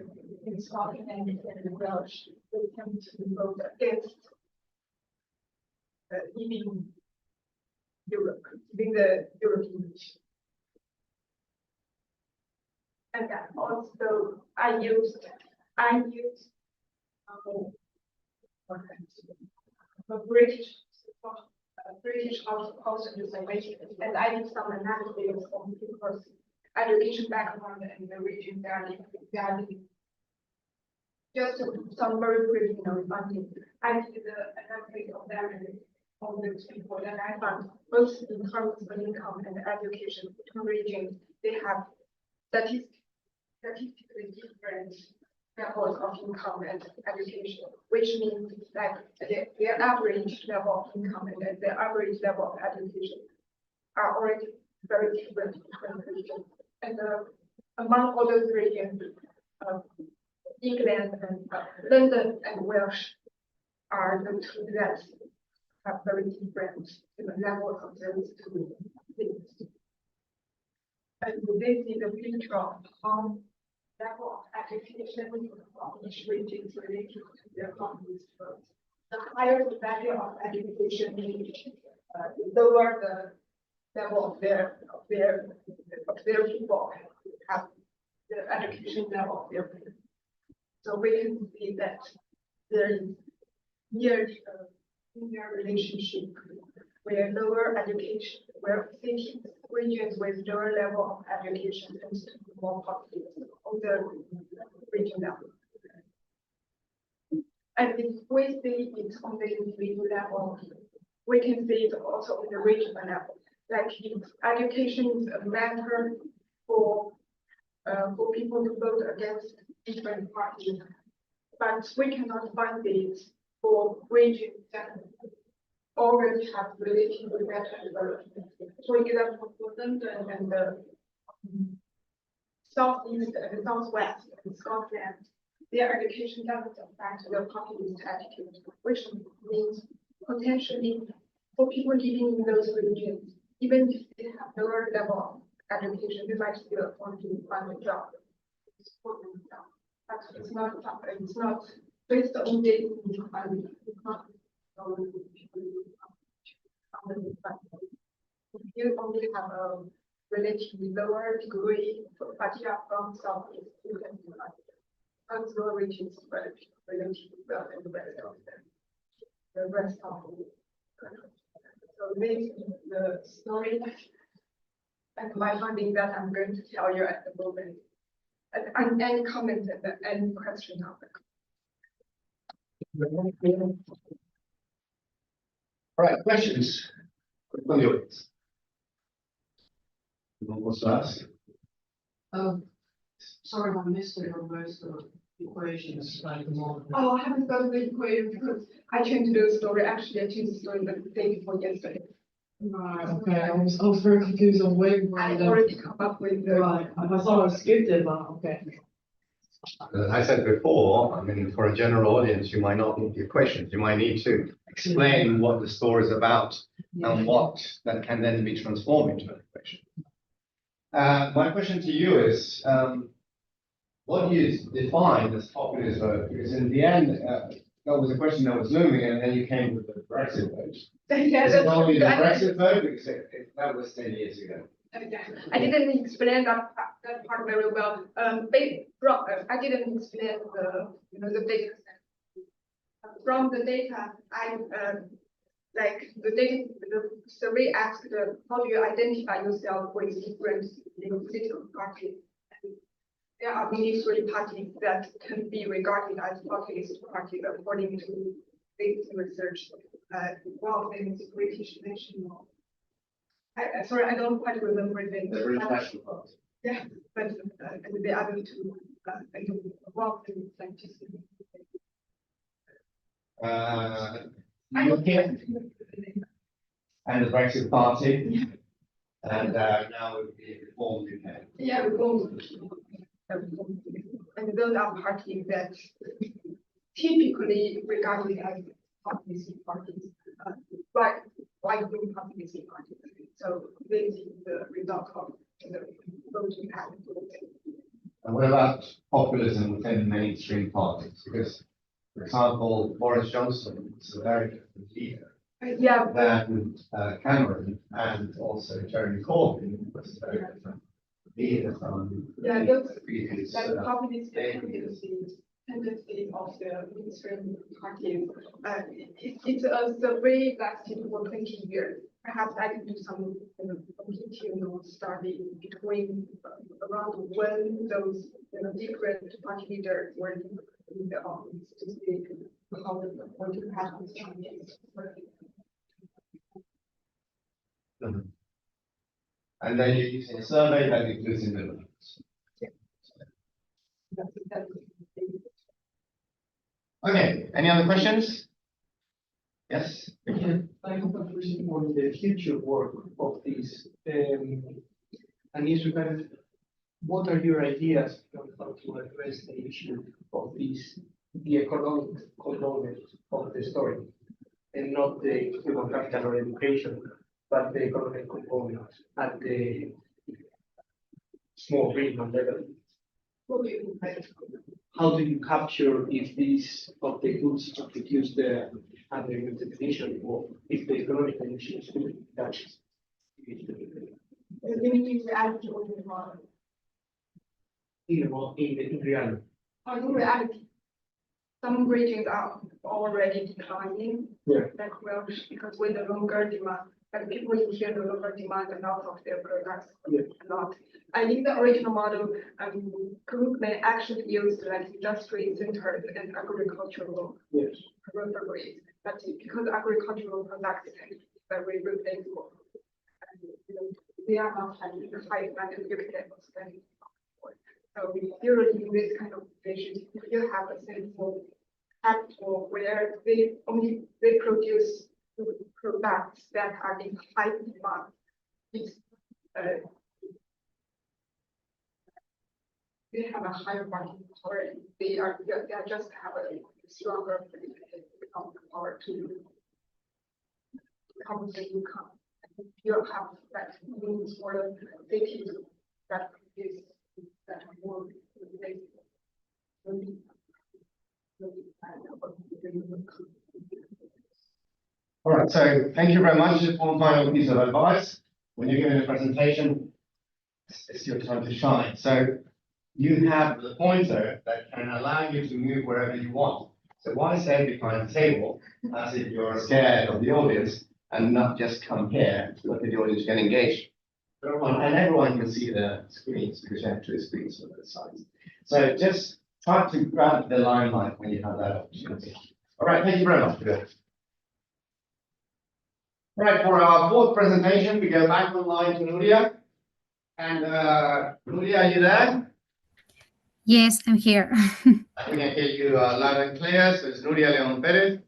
in Scotland and Welsh, they tend to vote against leaving Europe, leaving the European Union. And then also I used a British House Reservation, and I did some analysis on people's education background and the region they are living. Just some very preliminary funding. I did the analysis of them on those people, and I found both in terms of income and education between regions, they have statistically different levels of income and education, which means that their average level of income and their average level of education are already very different between regions. And among all those regions, England and London and Welsh are the two that have very different levels of those two things. And this is a picture of how level of education of each region is related to their economies. The higher the value of education, the lower the level of their people have the education level of their people. So we can see that there is nearly a linear relationship where lower education, where cities, regions with lower level of education tends to be more populous on the region level. And if we see it on the individual level, we can see it also on the regional level. Like if education is a matter for people to vote against different parties, but we cannot find it for regions that already have relatively better development. For example, for London and the southeast and southwest and Scotland, their education doesn't affect their populist attitude, which means potentially for people living in those regions, even if they have lower level of education, they might still want to find a job. But it's not based on the inequality. It's not if you only have a relatively lower degree, but you are from Southeast, you can do that. And lower regions relatively well and the rest of the rest of the country. So this is the story and my finding that I'm going to tell you at the moment. And any comments and any question on that? All right, questions from the audience? Who wants to ask? Sorry, I missed it on most of the equations like the model. Oh, I haven't got the equation because I changed the story. Actually, I changed the story the day before yesterday. Right, okay. I was very confused on where I already come up with the. Right, I thought I skipped it, but okay. As I said before, I mean, for a general audience, you might not need the equations. You might need to explain what the story is about and what that can then be transformed into an equation. My question to you is, what do you define as populist vote? Because in the end, that was a question that was looming, and then you came with the Brexit vote. Yeah, Is it only the Brexit vote? Because that was 10 years ago. I didn't explain that part very well. I didn't explain the data set. From the data, the survey asked how do you identify yourself with different political parties. There are only 3 parties that can be regarded as populist parties according to this research. One of them is British National. Sorry, I don't quite remember the name. The British National Party. Yeah, but and the other two, one of them is like just. UK and the Brexit Party, and now it would be Reform UK. Yeah, Reform. and those are parties that typically regarded as populist parties, right-wing populist parties. So this is the result of the voting pattern. And what about populism within mainstream parties? Because, for example, Boris Johnson is a very different leader Yeah, than Cameron, and also Jeremy Corbyn was a very different leader from yeah, those the previous. like populist tendencies. tendencies of the mainstream parties. It's a way lasted for 20 years. Perhaps I can do some longitudinal study between around when those different party leaders were in the office to see how the voting patterns changed. Mhm. And then you're using a survey that includes individuals. Okay, any other questions? Yes? Yeah, I have a question on the future work of this, and is regarding what are your ideas on how to address the issue of this, the economic component of the story, and not the human capital or education, but the economic component at the small regional level. How do you capture if these of the goods are produced there and the definition, or if the economic conditions do that? In reality or in model? In reality. Or in reality, some regions are already declining. Yeah. Like Welsh, because we no longer demand, like people in here no longer demand a lot of their products. Yeah. A lot. I think the original model, group may actually use like industry centers and agricultural Yes. peripheries. But because agricultural products tend to be very replaceable, they are not having the high value you can spend. So usually in this kind of situation, if you have a central capital where they produce products that are in high demand, it's they have a higher market power. They just have a stronger power to compensate income. You have that means for the cities that produce that are more related. All right, so thank you very much. Just one final piece of advice. When you're giving a presentation, it's your time to shine. So you have the pointer that can allow you to move wherever you want. So why stay behind the table as if you're scared of the audience and not just come here to look at the audience and engage? And everyone can see the screens because you have two screens on both sides. So just try to grab the limelight when you have that opportunity. All right, thank you very much for that. All right, for our fourth presentation, we go back online to Nuria. And Nuria, are you there? Yes, I'm here. We can hear you loud and clear. So it's Nuria León Perez,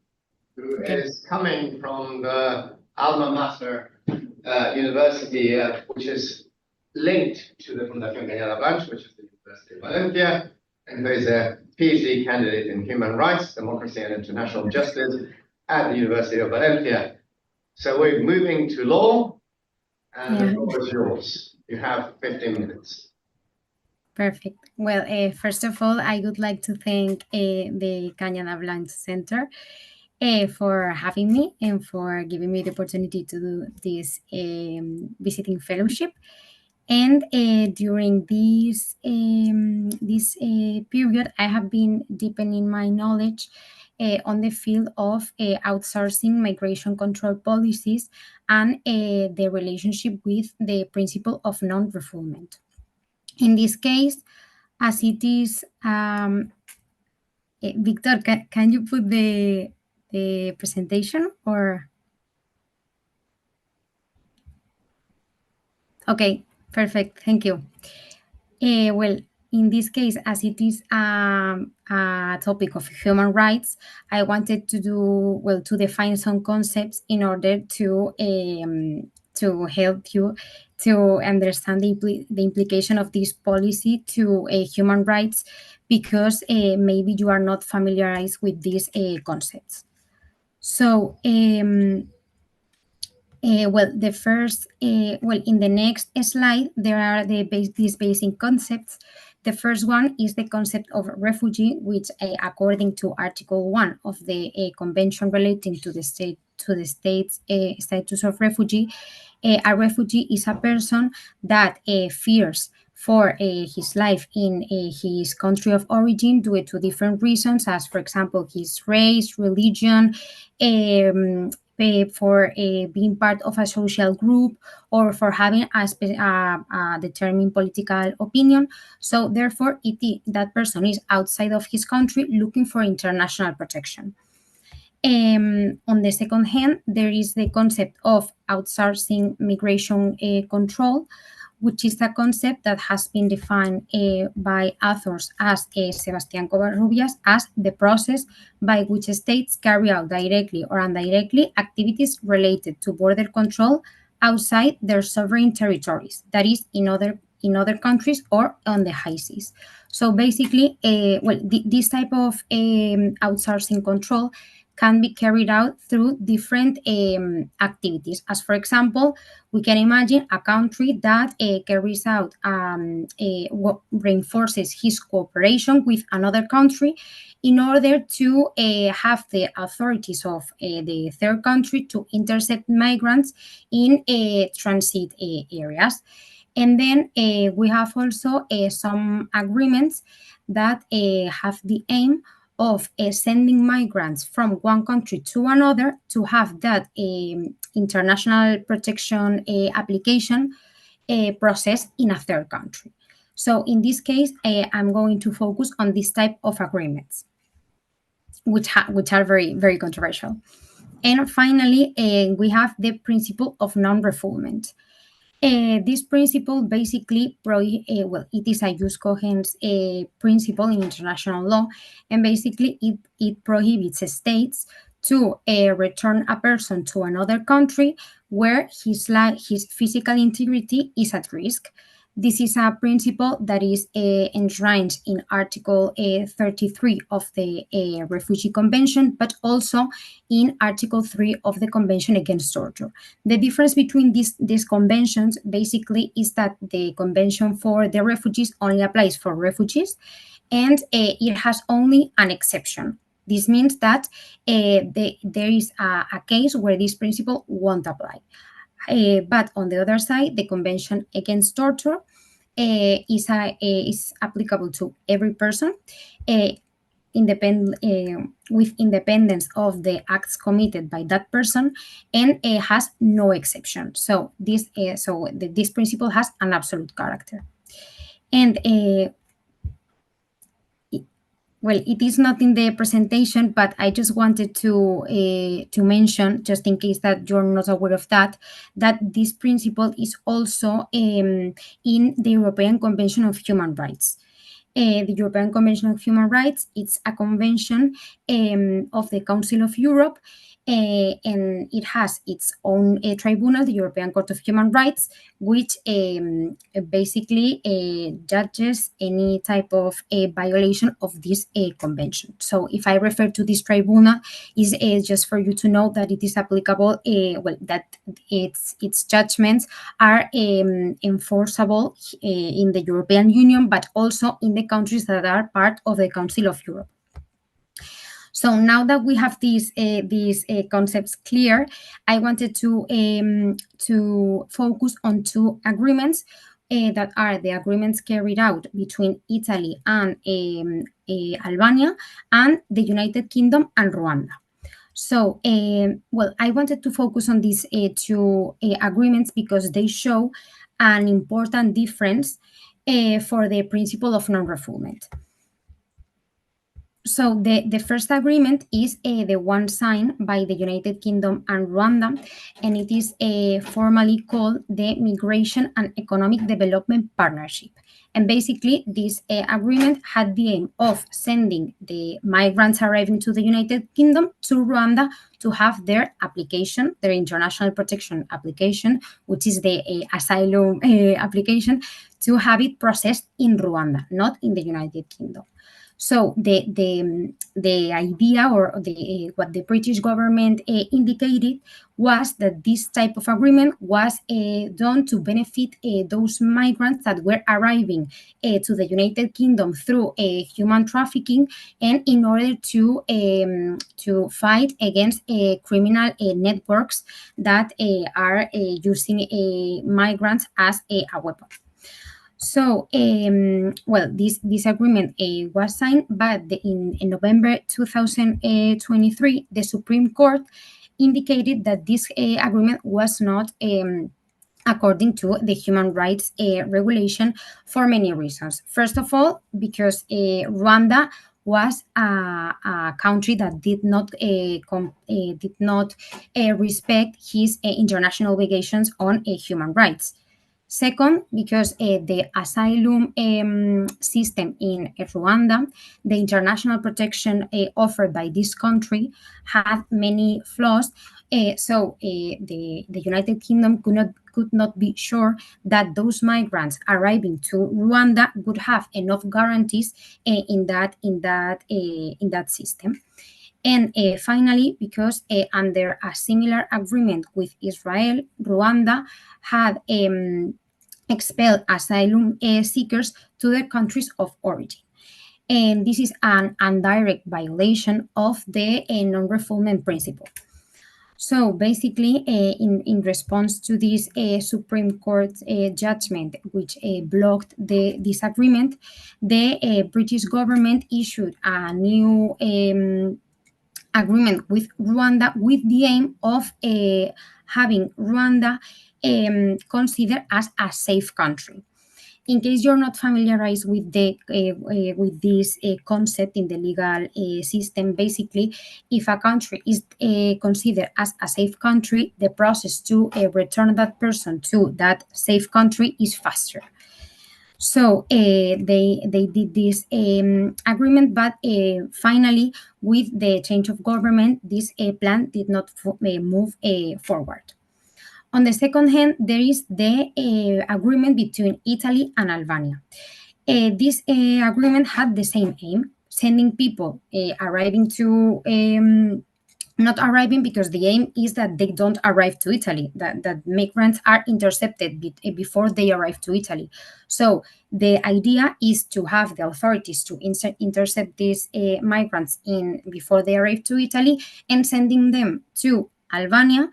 who is coming from the alma mater university, which is linked to the Fundación Cañada-Blanch, which is the University of Valencia, and who is a PhD candidate in human rights, democracy, and international justice at the University of Valencia. So we're moving to law, and the floor is yours. You have 15 minutes. Perfect. Well, first of all, I would like to thank the Cañada-Blanch Centre for having me and for giving me the opportunity to do this visiting fellowship. And during this period, I have been deepening my knowledge on the field of outsourcing migration control policies and the relationship with the principle of non-refoulement. In this case, as it is, Victor, can you put the presentation or? Okay, perfect, thank you. Well, in this case, as it is a topic of human rights, I wanted to define some concepts in order to to help you to understand the implication of this policy to human rights, because maybe you are not familiarized with these concepts. So, well, the first, well, in the next slide, there are these basic concepts. The first one is the concept of refugee, which, according to Article 1 of the Convention relating to the state's status of refugee, a refugee is a person that fears for his life in his country of origin due to different reasons, as, for example, his race, religion, for being part of a social group, or for having a determined political opinion. So therefore, that person is outside of his country looking for international protection. On the second hand, there is the concept of outsourcing migration control, which is a concept that has been defined by authors as Sebastián Covarrubias as the process by which states carry out directly or indirectly activities related to border control outside their sovereign territories, that is, in other countries or on the high seas. So basically, well, this type of outsourcing control can be carried out through different activities. As, for example, we can imagine a country that carries out, reinforces his cooperation with another country in order to have the authorities of the third country to intercept migrants in transit areas. And then we have also some agreements that have the aim of sending migrants from one country to another to have that international protection application processed in a third country. So in this case, I'm going to focus on this type of agreements, which are very, very controversial. And finally, we have the principle of non-refoulement. This principle basically, well, it is a jus cogens principle in international law, and basically it prohibits states to return a person to another country where his physical integrity is at risk. This is a principle that is enshrined in Article 33 of the Refugee Convention, but also in Article 3 of the Convention Against Torture. The difference between these conventions basically is that the Convention for the Refugees only applies for refugees, and it has only an exception. This means that there is a case where this principle won't apply. But on the other side, the Convention Against Torture is applicable to every person, with independence of the acts committed by that person, and has no exception. So this principle has an absolute character. And well, it is not in the presentation, but I just wanted to mention, just in case that you're not aware of that this principle is also in the European Convention of Human Rights. The European Convention of Human Rights, it's a convention of the Council of Europe, and it has its own tribunal, the European Court of Human Rights, which basically judges any type of violation of this convention. So if I refer to this tribunal, is just for you to know that it is applicable, well, that its judgments are enforceable in the European Union, but also in the countries that are part of the Council of Europe. So now that we have these concepts clear, I wanted to focus on two agreements that are the agreements carried out between Italy and Albania, and the United Kingdom and Rwanda. So, well, I wanted to focus on these two agreements because they show an important difference for the principle of non-refoulement. So the first agreement is the one signed by the United Kingdom and Rwanda, and it is formally called the Migration and Economic Development Partnership. And basically, this agreement had the aim of sending the migrants arriving to the United Kingdom to Rwanda to have their application, their international protection application, which is the asylum application, to have it processed in Rwanda, not in the United Kingdom. So the idea, or what the British government indicated, was that this type of agreement was done to benefit those migrants that were arriving to the United Kingdom through human trafficking, and in order to fight against criminal networks that are using migrants as a weapon. So, well, this agreement was signed, but in November 2023, the Supreme Court indicated that this agreement was not according to the human rights regulation for many reasons. First of all, because Rwanda was a country that did not respect his international obligations on human rights. Second, because the asylum system in Rwanda, the international protection offered by this country, had many flaws. So the United Kingdom could not be sure that those migrants arriving to Rwanda would have enough guarantees in that system. And finally, because under a similar agreement with Israel, Rwanda had expelled asylum seekers to their countries of origin. And this is an indirect violation of the non-refoulement principle. So basically, in response to this Supreme Court judgment, which blocked the disagreement, the British government issued a new agreement with Rwanda with the aim of having Rwanda considered as a safe country. In case you're not familiarized with this concept in the legal system, basically, if a country is considered as a safe country, the process to return that person to that safe country is faster. So they did this agreement, but finally, with the change of government, this plan did not move forward. On the second hand, there is the agreement between Italy and Albania. This agreement had the same aim, sending people arriving to not arriving, because the aim is that they don't arrive to Italy, that migrants are intercepted before they arrive to Italy. So the idea is to have the authorities to intercept these migrants before they arrive to Italy, and sending them to Albania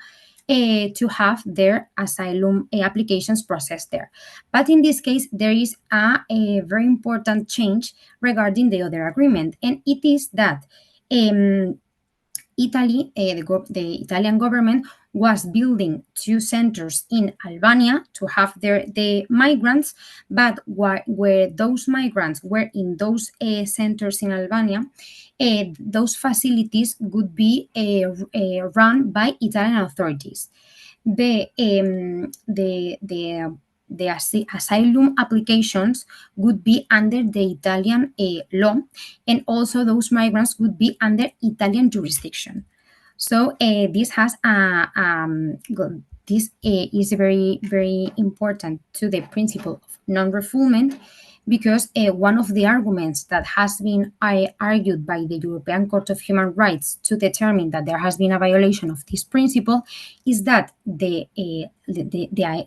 to have their asylum applications processed there. But in this case, there is a very important change regarding the other agreement, and it is that Italy, the Italian government, was building 2 centers in Albania to have the migrants, but where those migrants were in those centers in Albania, those facilities would be run by Italian authorities. The asylum applications would be under the Italian law, and also those migrants would be under Italian jurisdiction. So this has this is very, very important to the principle of non-refoulement, because one of the arguments that has been argued by the European Court of Human Rights to determine that there has been a violation of this principle is that the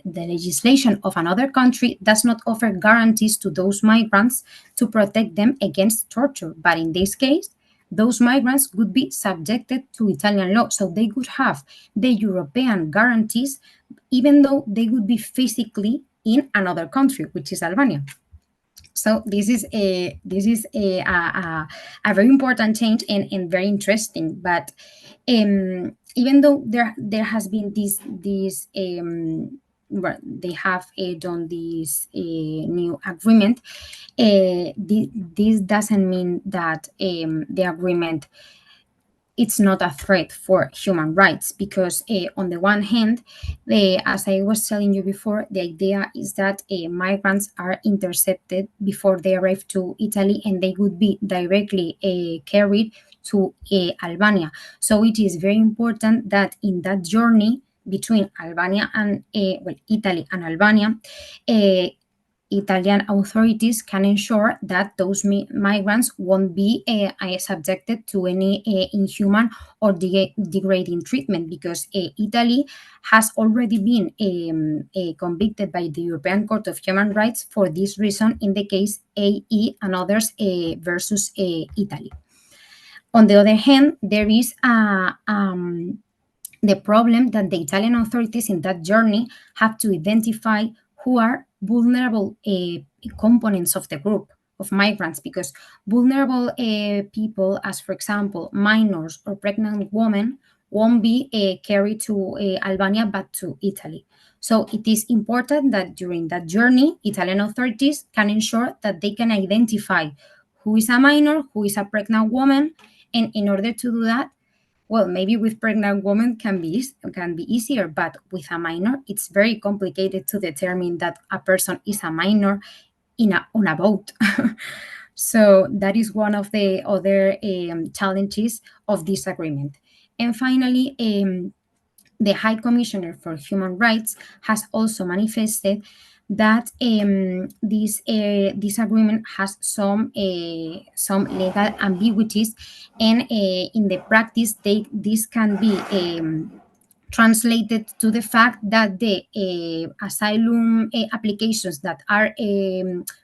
legislation of another country does not offer guarantees to those migrants to protect them against torture. But in this case, those migrants would be subjected to Italian law, so they could have the European guarantees, even though they would be physically in another country, which is Albania. So this is a very important change and very interesting. But even though there has been this they have done this new agreement, this doesn't mean that the agreement it's not a threat for human rights, because on the one hand, as I was telling you before, the idea is that migrants are intercepted before they arrive to Italy, and they would be directly carried to Albania. So it is very important that in that journey between Albania and Italy and Albania, Italian authorities can ensure that those migrants won't be subjected to any inhuman or degrading treatment, because Italy has already been convicted by the European Court of Human Rights for this reason in the case AE and others versus Italy. On the other hand, there is the problem that the Italian authorities in that journey have to identify who are vulnerable components of the group of migrants, because vulnerable people, as for example, minors or pregnant women, won't be carried to Albania, but to Italy. So it is important that during that journey, Italian authorities can ensure that they can identify who is a minor, who is a pregnant woman, and in order to do that, well, maybe with pregnant women can be easier, but with a minor, it's very complicated to determine that a person is a minor on a boat. So that is one of the other challenges of this agreement. And finally, the High Commissioner for Human Rights has also manifested that this agreement has some legal ambiguities, and in the practice, this can be translated to the fact that the asylum applications that are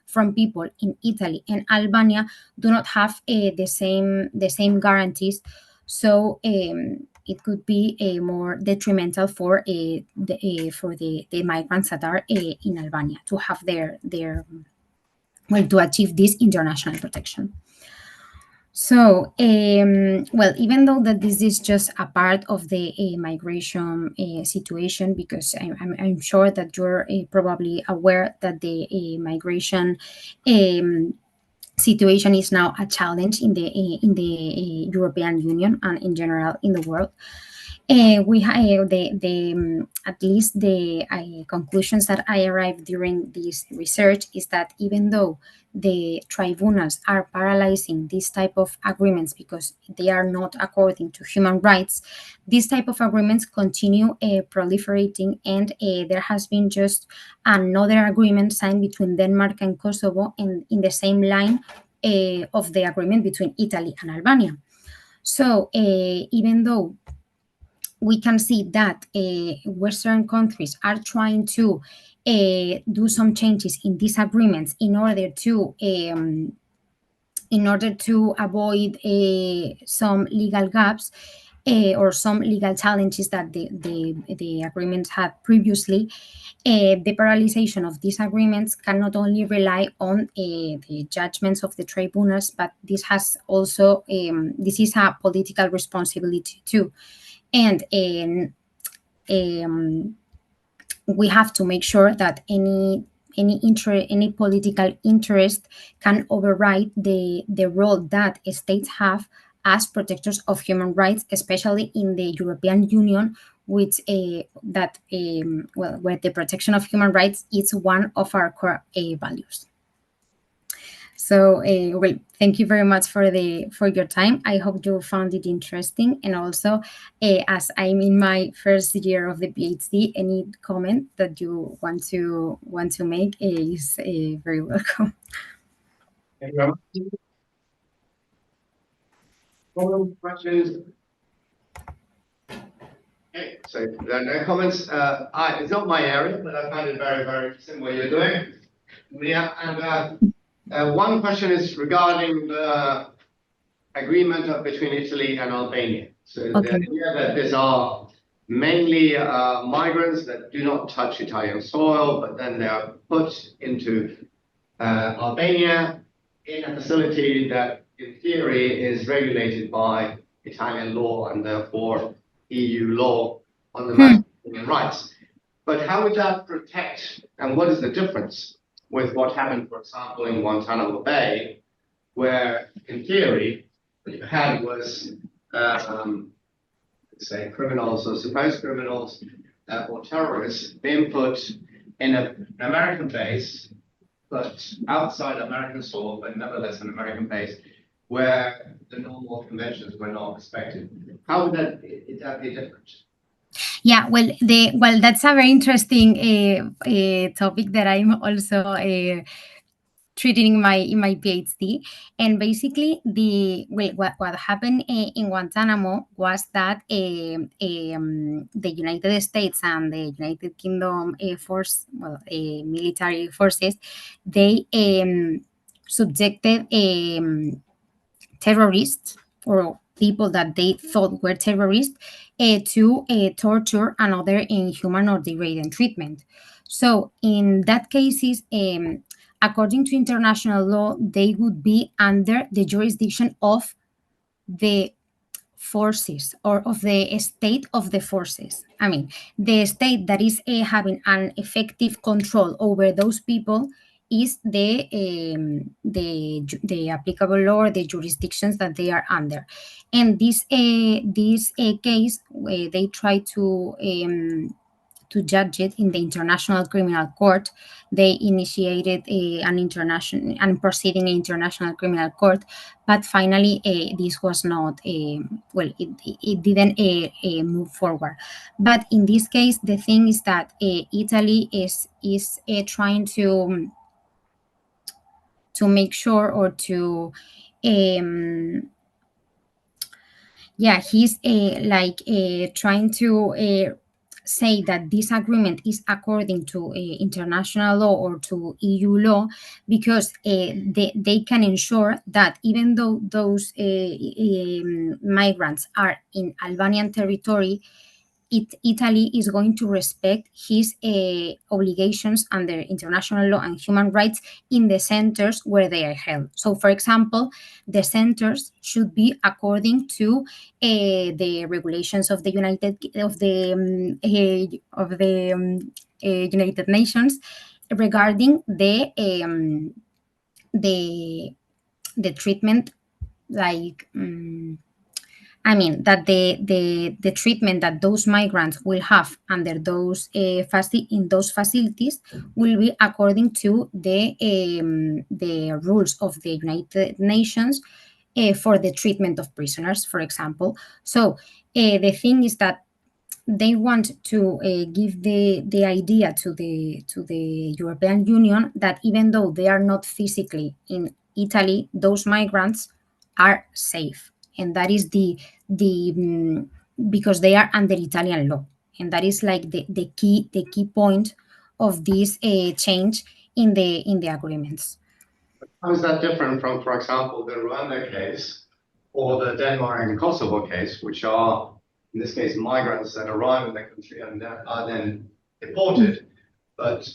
from people in Italy and Albania do not have the same guarantees. So it could be more detrimental for the migrants that are in Albania to have to achieve this international protection. So, well, even though that this is just a part of the migration situation, because I'm sure that you're probably aware that the migration situation is now a challenge in the European Union and in general in the world. We have at least the conclusions that I arrived during this research is that even though the tribunals are paralyzing this type of agreements because they are not according to human rights, this type of agreements continue proliferating, and there has been just another agreement signed between Denmark and Kosovo, and in the same line of the agreement between Italy and Albania. So even though we can see that Western countries are trying to do some changes in these agreements in order to avoid some legal gaps or some legal challenges that the agreements had previously. The paralyzation of these agreements can not only rely on the judgments of the tribunals, but this has also this is a political responsibility too. And we have to make sure that any political interest can override the role that states have as protectors of human rights, especially in the European Union, which where the protection of human rights is one of our core values. So, well, thank you very much for your time. I hope you found it interesting. And also, as I'm in my first year of the PhD, any comment that you want to make is very welcome. Thank you very much. All questions? Okay, so there are no comments. It's not my area, but I find it very, very interesting what you're doing. Yeah, and one question is regarding the agreement between Italy and Albania. So the idea that these are mainly migrants that do not touch Italian soil, but then they are put into Albania in a facility that in theory is regulated by Italian law and therefore EU law on the human rights. But how would that protect, and what is the difference with what happened, for example, in Guantanamo Bay, where in theory what you had was say criminals or supposed criminals or terrorists being put in an American base, but outside American soil, but nevertheless an American base, where the normal conventions were not respected. How would that be different? Yeah, well, that's a very interesting topic that I'm also treating in my PhD. And basically, what happened in Guantanamo was that the United States and the United Kingdom military forces, they subjected terrorists or people that they thought were terrorists to torture and other inhuman or degrading treatment. So in that cases, according to international law, they would be under the jurisdiction of the forces or of the state of the forces. I mean, the state that is having an effective control over those people is the applicable law or the jurisdictions that they are under. And this case, they try to judge it in the International Criminal Court. They initiated an proceeding in International Criminal Court, but finally this was not, it didn't move forward. But in this case, the thing is that Italy is trying to make sure or to he's trying to say that this agreement is according to international law or to EU law, because they can ensure that even though those migrants are in Albanian territory, Italy is going to respect his obligations under international law and human rights in the centers where they are held. So, for example, the centers should be according to the regulations of the United Nations regarding the treatment, that the treatment that those migrants will have under those in those facilities will be according to the rules of the United Nations for the treatment of prisoners, for example. So the thing is that they want to give the idea to the European Union that even though they are not physically in Italy, those migrants are safe. And that is because they are under Italian law, and that is like the key point of this change in the agreements. How is that different from, for example, the Rwanda case or the Denmark and Kosovo case, which are in this case migrants that arrive in the country and are then deported, but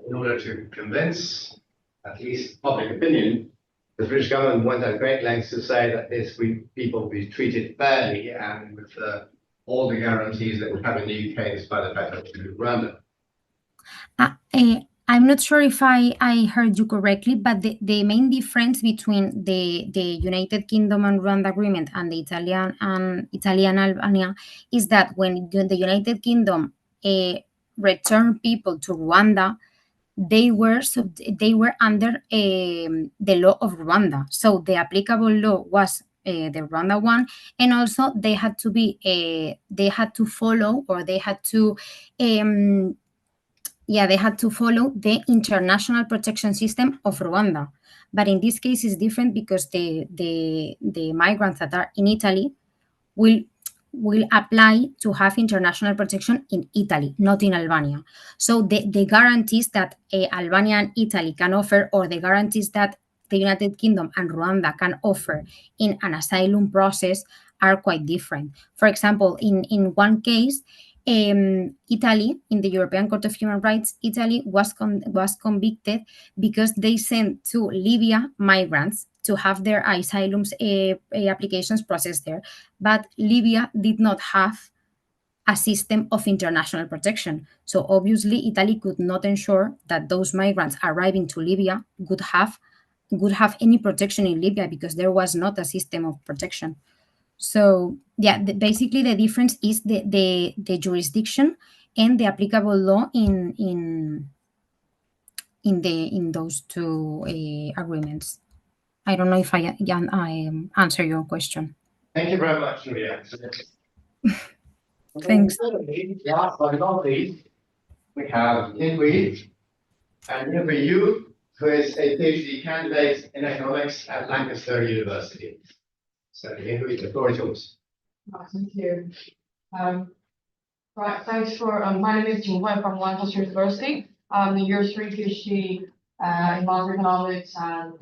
in order to convince at least public opinion, the British government went at great lengths to say that people will be treated fairly and with all the guarantees that we have in the UK, despite the fact that it's in Rwanda. I'm not sure if I heard you correctly, but the main difference between the United Kingdom and Rwanda agreement and the Italian Albania is that when the United Kingdom returned people to Rwanda, they were under the law of Rwanda. So the applicable law was the Rwanda one, and also they had to follow the international protection system of Rwanda. But in this case, it's different because the migrants that are in Italy will apply to have international protection in Italy, not in Albania. So the guarantees that Albania and Italy can offer, or the guarantees that the United Kingdom and Rwanda can offer in an asylum process, are quite different. For example, in one case, Italy, in the European Court of Human Rights, Italy was convicted because they sent to Libya migrants to have their asylum applications processed there. But Libya did not have a system of international protection. So obviously, Italy could not ensure that those migrants arriving to Libya would have any protection in Libya, because there was not a system of protection. So yeah, basically the difference is the jurisdiction and the applicable law in those two agreements. I don't know if I answer your question. Thank you very much, Maria. Thanks. Last but not least, we have Yue, and Yue, who is a PhD candidate in economics at Lancaster University. So Yue, the floor is yours. Thank you. Right, thanks for, my name is Jing Hui from Lancaster University. I'm the year 3 PhD in macroeconomics, and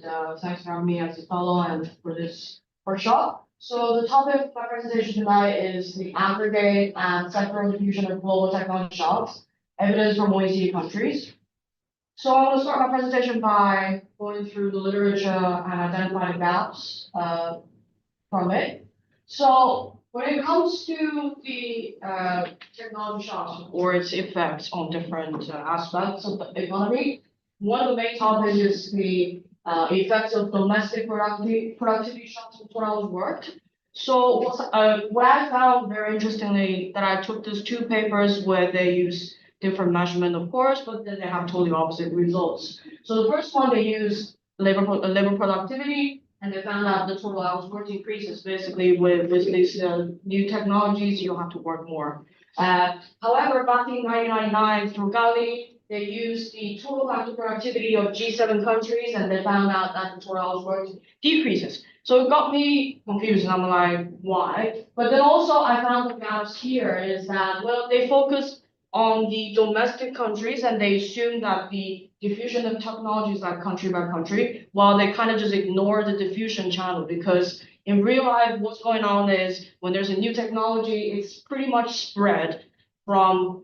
thanks for having me as a fellow and for this workshop. So the topic of my presentation tonight is the aggregate and sectoral diffusion of global technology shocks, evidence from OECD countries. So I want to start my presentation by going through the literature and identifying gaps from it. So when it comes to the technology shocks or its effects on different aspects of the economy, one of the main topics is the effects of domestic productivity shocks on 4 hours worked. So what I found very interestingly, that I took these 2 papers where they use different measurement, of course, but then they have totally opposite results. So the first one, they use labor productivity, and they found out the total hours worked increases. Basically, with these new technologies, you have to work more. However, back in 1999, through Gali, they used the total factor productivity of G7 countries, and they found out that the total hours worked decreases. So it got me confused, and I'm like, why? But then also, I found the gaps here is that, well, they focus on the domestic countries, and they assume that the diffusion of technology is like country by country, while they kind of just ignore the diffusion channel, because in real life, what's going on is when there's a new technology, it's pretty much spread from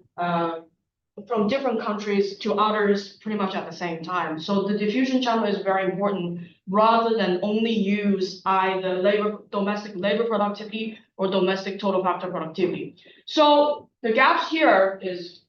different countries to others pretty much at the same time. So the diffusion channel is very important, rather than only use either domestic labor productivity or domestic total factor productivity. So the gaps here is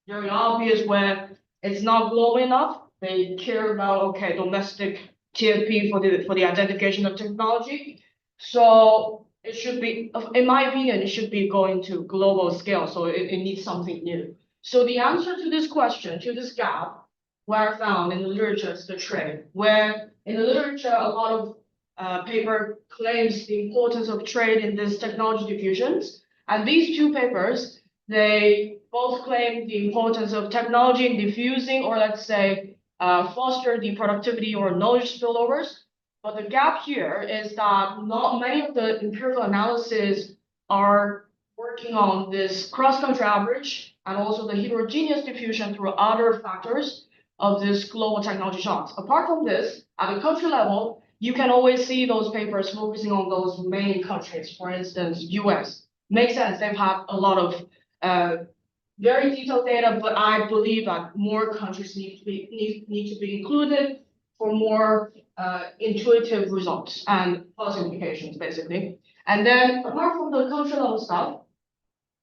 very obvious, where it's not global enough. They care about, okay, domestic TFP for the identification of technology. So it should be, in my opinion, it should be going to global scale. So it needs something new. So the answer to this question, to this gap, where I found in the literature is the trade, where in the literature, a lot of paper claims the importance of trade in this technology diffusions. And these 2 papers, they both claim the importance of technology in diffusing, or let's say, foster the productivity or knowledge spillovers. But the gap here is that not many of the empirical analysis are working on this cross-country average and also the heterogeneous diffusion through other factors of this global technology shocks. Apart from this, at the country level, you can always see those papers focusing on those main countries. For instance, US. Makes sense, they've had a lot of very detailed data, but I believe that more countries need to be included for more intuitive results and policy implications, basically. And then, apart from the country level stuff,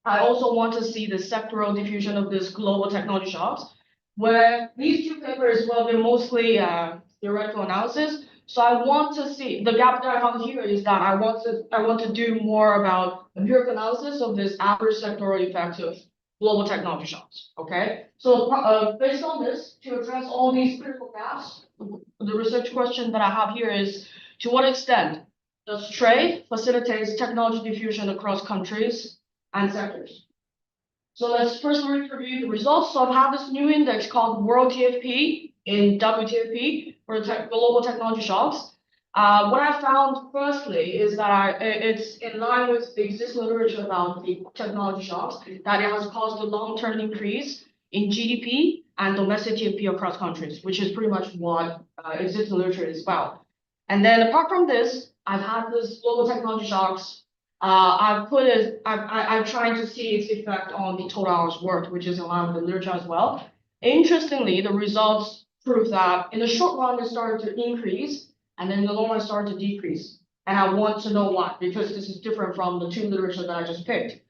I also want to see the sectoral diffusion of this global technology shocks, where these 2 papers, well, they're mostly theoretical analysis. So I want to see, the gap that I found here is that I want to do more about empirical analysis of this average sectoral effect of global technology shocks. Okay, so based on this, to address all these critical gaps, the research question that I have here is, to what extent does trade facilitate technology diffusion across countries and sectors? So let's first review the results. So I've had this new index called World TFP in WTFP for global technology shocks. What I found firstly is that it's in line with the existing literature about the technology shocks, that it has caused a long-term increase in GDP and domestic TFP across countries, which is pretty much what existing literature is about. And then apart from this, I've had this global technology shocks. I'm trying to see its effect on the total hours worked, which is in line with the literature as well. Interestingly, the results prove that in the short run, it started to increase, and then in the long run, it started to decrease. And I want to know why, because this is different from the 2 literature that I just picked.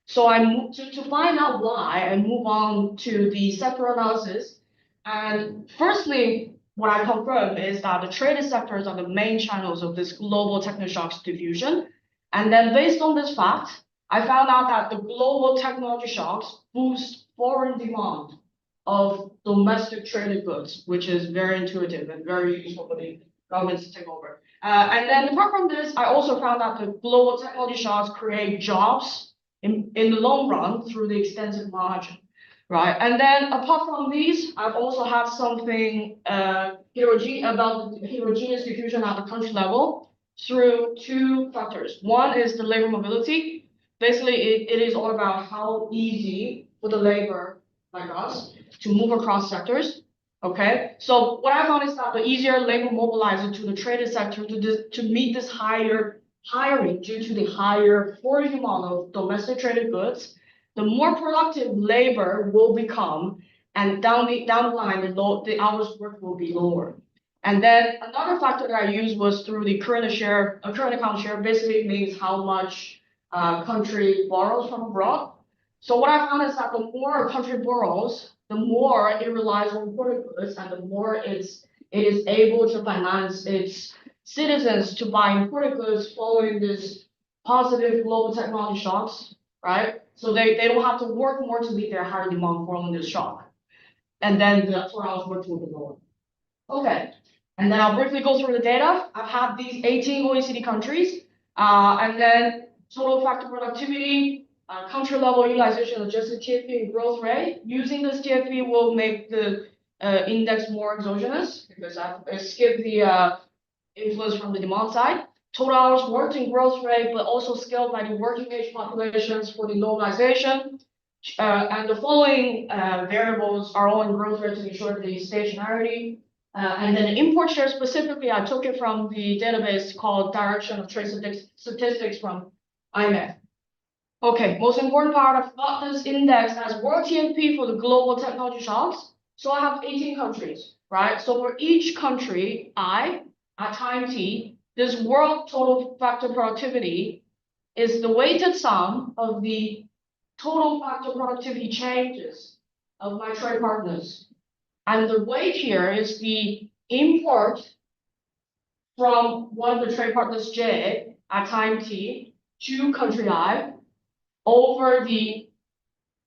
So to find out why, I move on to the sector analysis. And firstly, what I confirm is that the traded sectors are the main channels of this global techno shocks diffusion. And then based on this fact, I found out that the global technology shocks boost foreign demand of domestic traded goods, which is very intuitive and very useful for the governments to take over. And then apart from this, I also found out that global technology shocks create jobs in the long run through the extensive margin, right? And then apart from these, I've also had something about the heterogeneous diffusion at the country level through two factors. One is the labor mobility. Basically, it is all about how easy for the labor like us to move across sectors. Okay, so what I found is that the easier labor mobilizer to the traded sector to meet this higher hiring due to the higher foreign demand of domestic traded goods, the more productive labor will become, and down the line, the hours worked will be lower. And then another factor that I used was through the current account share. Basically means how much country borrows from abroad. So what I found is that the more a country borrows, the more it relies on imported goods, and the more it is able to finance its citizens to buy imported goods following this positive global technology shocks, right? So they don't have to work more to meet their higher demand following this shock. And then the 4 hours work will be lower. Okay, and then I'll briefly go through the data. I've had these 18 OECD countries, and then total factor productivity, country level utilization, adjusted TFP and growth rate. Using this TFP will make the index more exogenous because I've skipped the influence from the demand side. Total hours worked in growth rate, but also scaled by the working age populations for the normalization. And the following variables are all in growth rate to ensure the stationarity. And then the import share specifically, I took it from the database called Direction of Trade Statistics from IMF. Okay, most important part, I've got this index as world TFP for the global technology shocks. So I have 18 countries, right? So for each country, at time t, this world total factor productivity is the weighted sum of the total factor productivity changes of my trade partners. And the weight here is the import from one of the trade partners J at time t to country I over the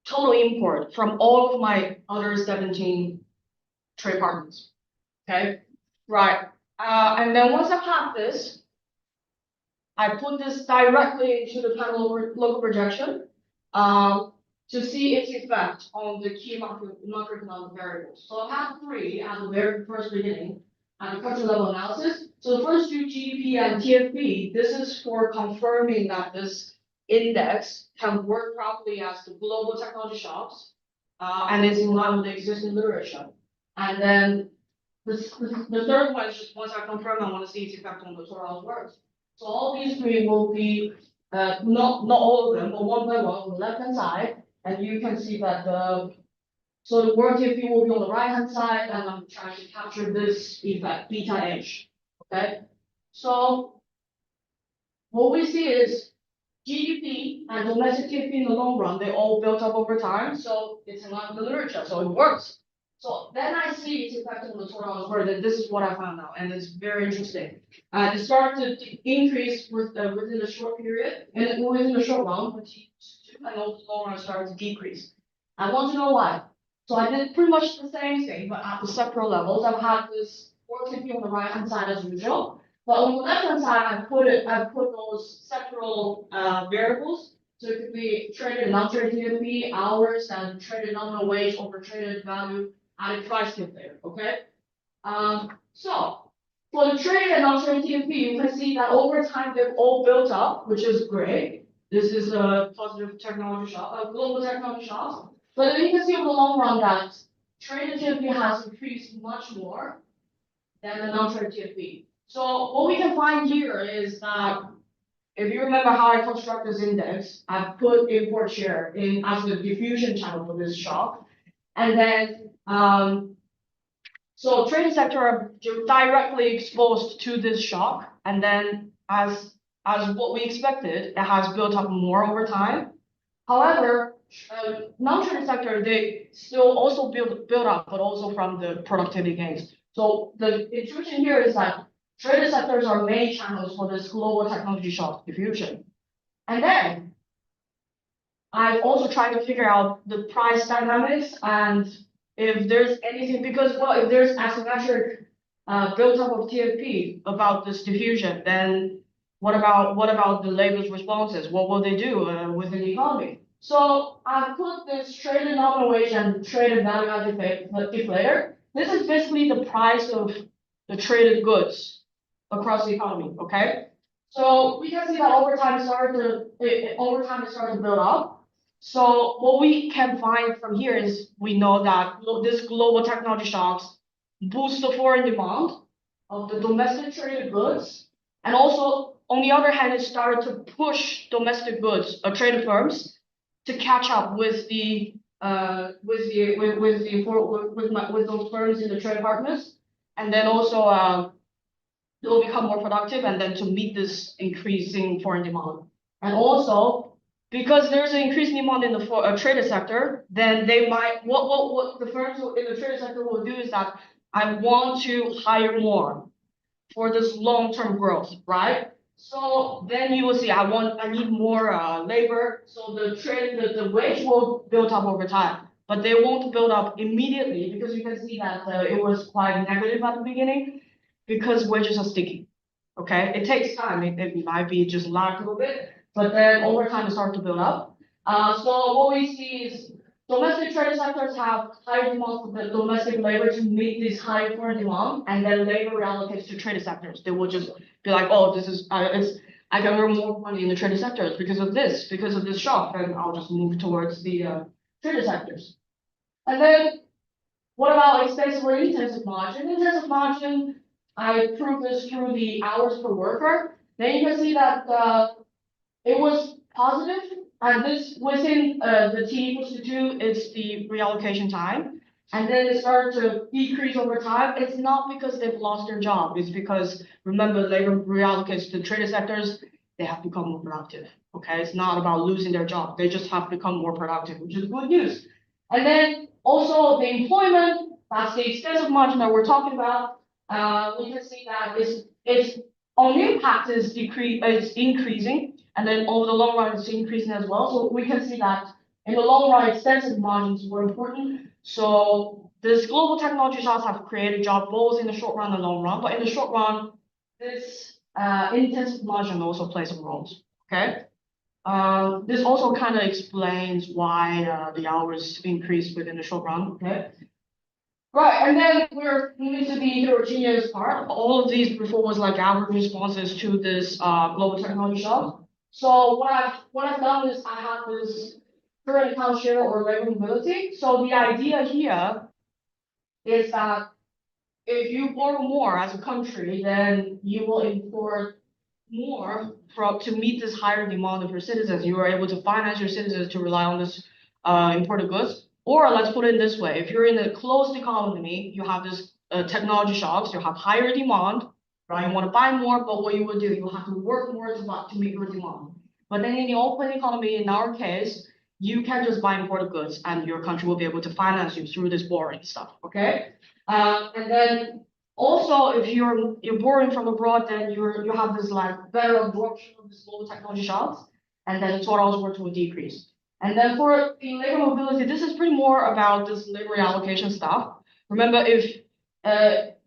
total import from all of my other 17 trade partners. Okay, right. And then once I've had this, I put this directly into the panel local projection to see its effect on the key macroeconomic variables. So I have 3 at the very first beginning at the country level analysis. So the first 2, GDP and TFP, this is for confirming that this index can work properly as the global technology shocks and is in line with the existing literature. And then the third one is just once I confirm, I want to see its effect on the total hours worked. So all these 3 will be not all of them, but one by one on the left hand side, and you can see that the world TFP will be on the right hand side, and I'm trying to capture this effect beta H. Okay, so what we see is GDP and domestic TFP in the long run, they all built up over time, so it's in line with the literature, so it works. So then I see its effect on the total hours worked, and this is what I found out, and it's very interesting. It started to increase within a short period, and within a short run, and also the long run started to decrease. I want to know why. So I did pretty much the same thing, but at the sectoral levels. I've had this world TFP on the right hand side as usual. But on the left-hand side, I've put those sectoral variables. So it could be traded and non-traded TFP, hours, and traded nominal wage over traded value added price there. Okay. So for the traded and non-traded TFP, you can see that over time they've all built up, which is great. This is a positive technology shock, a global technology shock. But then you can see over the long run that traded TFP has increased much more than the non-traded TFP. So what we can find here is that if you remember how I construct this index, I've put import share in as the diffusion channel for this shock. And then, so trading sector are directly exposed to this shock. And then as what we expected, it has built up more over time. However, non-trading sector, they still also build up, but also from the productivity gains. So the intuition here is that traded sectors are main channels for this global technology shock diffusion. And then I've also tried to figure out the price dynamics and if there's anything, because well, if there's asymmetric build-up of TFP about this diffusion, then what about the labor's responses? What will they do within the economy? So I put this traded nominal wage and traded value-added deflator. This is basically the price of the traded goods across the economy. Okay, so we can see that over time it started to build up. So what we can find from here is we know that this global technology shocks boost the foreign demand of the domestic traded goods, and also on the other hand, it started to push domestic goods or traded firms to catch up with those firms in the trade partners, and then also they will become more productive, and then to meet this increasing foreign demand, and also because there's an increasing demand in the traded sector, then they might what the firms in the traded sector will do is that I want to hire more for this long-term growth, right? So then you will see I need more labor. So the wage will build up over time, but they won't build up immediately because you can see that it was quite negative at the beginning because wages are sticky. Okay, it takes time. It might be just lag a little bit, but then over time it starts to build up. So what we see is domestic trade sectors have higher demand for the domestic labor to meet this high foreign demand, and then labor reallocates to trade sectors. They will just be like, oh, this is I can earn more money in the trade sectors because of this shock, and I'll just move towards the trade sectors. And then what about expensive or intensive margin? Intensive margin, I proved this through the hours per worker. Then you can see that it was positive. And this within the T equals to 2 is the reallocation time. And then it started to decrease over time. It's not because they've lost their job. It's because, remember, labor reallocates to traded sectors. They have become more productive. Okay, it's not about losing their job. They just have become more productive, which is good news. And then also the employment, that's the expensive margin that we're talking about. We can see that it's on impact is increasing. And then over the long run, it's increasing as well. So we can see that in the long run, extensive margins were important. So this global technology shocks have created jobs both in the short run and long run. But in the short run, this intensive margin also plays a role. Okay. This also kind of explains why the hours increase within the short run. Okay. Right, and then we're moving to the heterogeneous part. All of these before was like average responses to this global technology shock. So what I've done is I have this current account share or labor mobility. So the idea here is that if you borrow more as a country, then you will import more to meet this higher demand of your citizens. You are able to finance your citizens to rely on this imported goods. Or let's put it this way: if you're in a closed economy, you have this technology shocks, you have higher demand. Right, you want to buy more, but what you will do, you have to work more to meet your demand. But then in the open economy, in our case, you can just buy imported goods, and your country will be able to finance you through this borrowing stuff. Okay, and then also if you're borrowing from abroad, then you have this like better absorption of this global technology shocks, and then total work will decrease. And then for the labor mobility, this is pretty more about this labor allocation stuff. Remember, if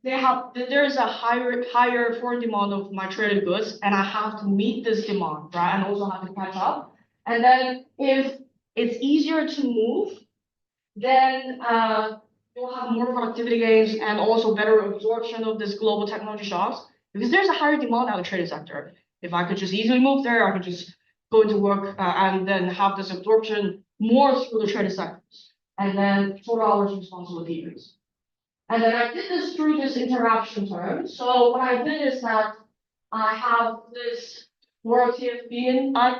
there is a higher foreign demand of my traded goods, and I have to meet this demand, right? And also have to catch up. And then if it's easier to move, then you'll have more productivity gains and also better absorption of this global technology shocks, because there's a higher demand out of the traded sector. If I could just easily move there, I could just go into work and then have this absorption more through the traded sectors. And then total hours response will decrease. And then I did this through this interaction term. So what I did is that I have this world TFP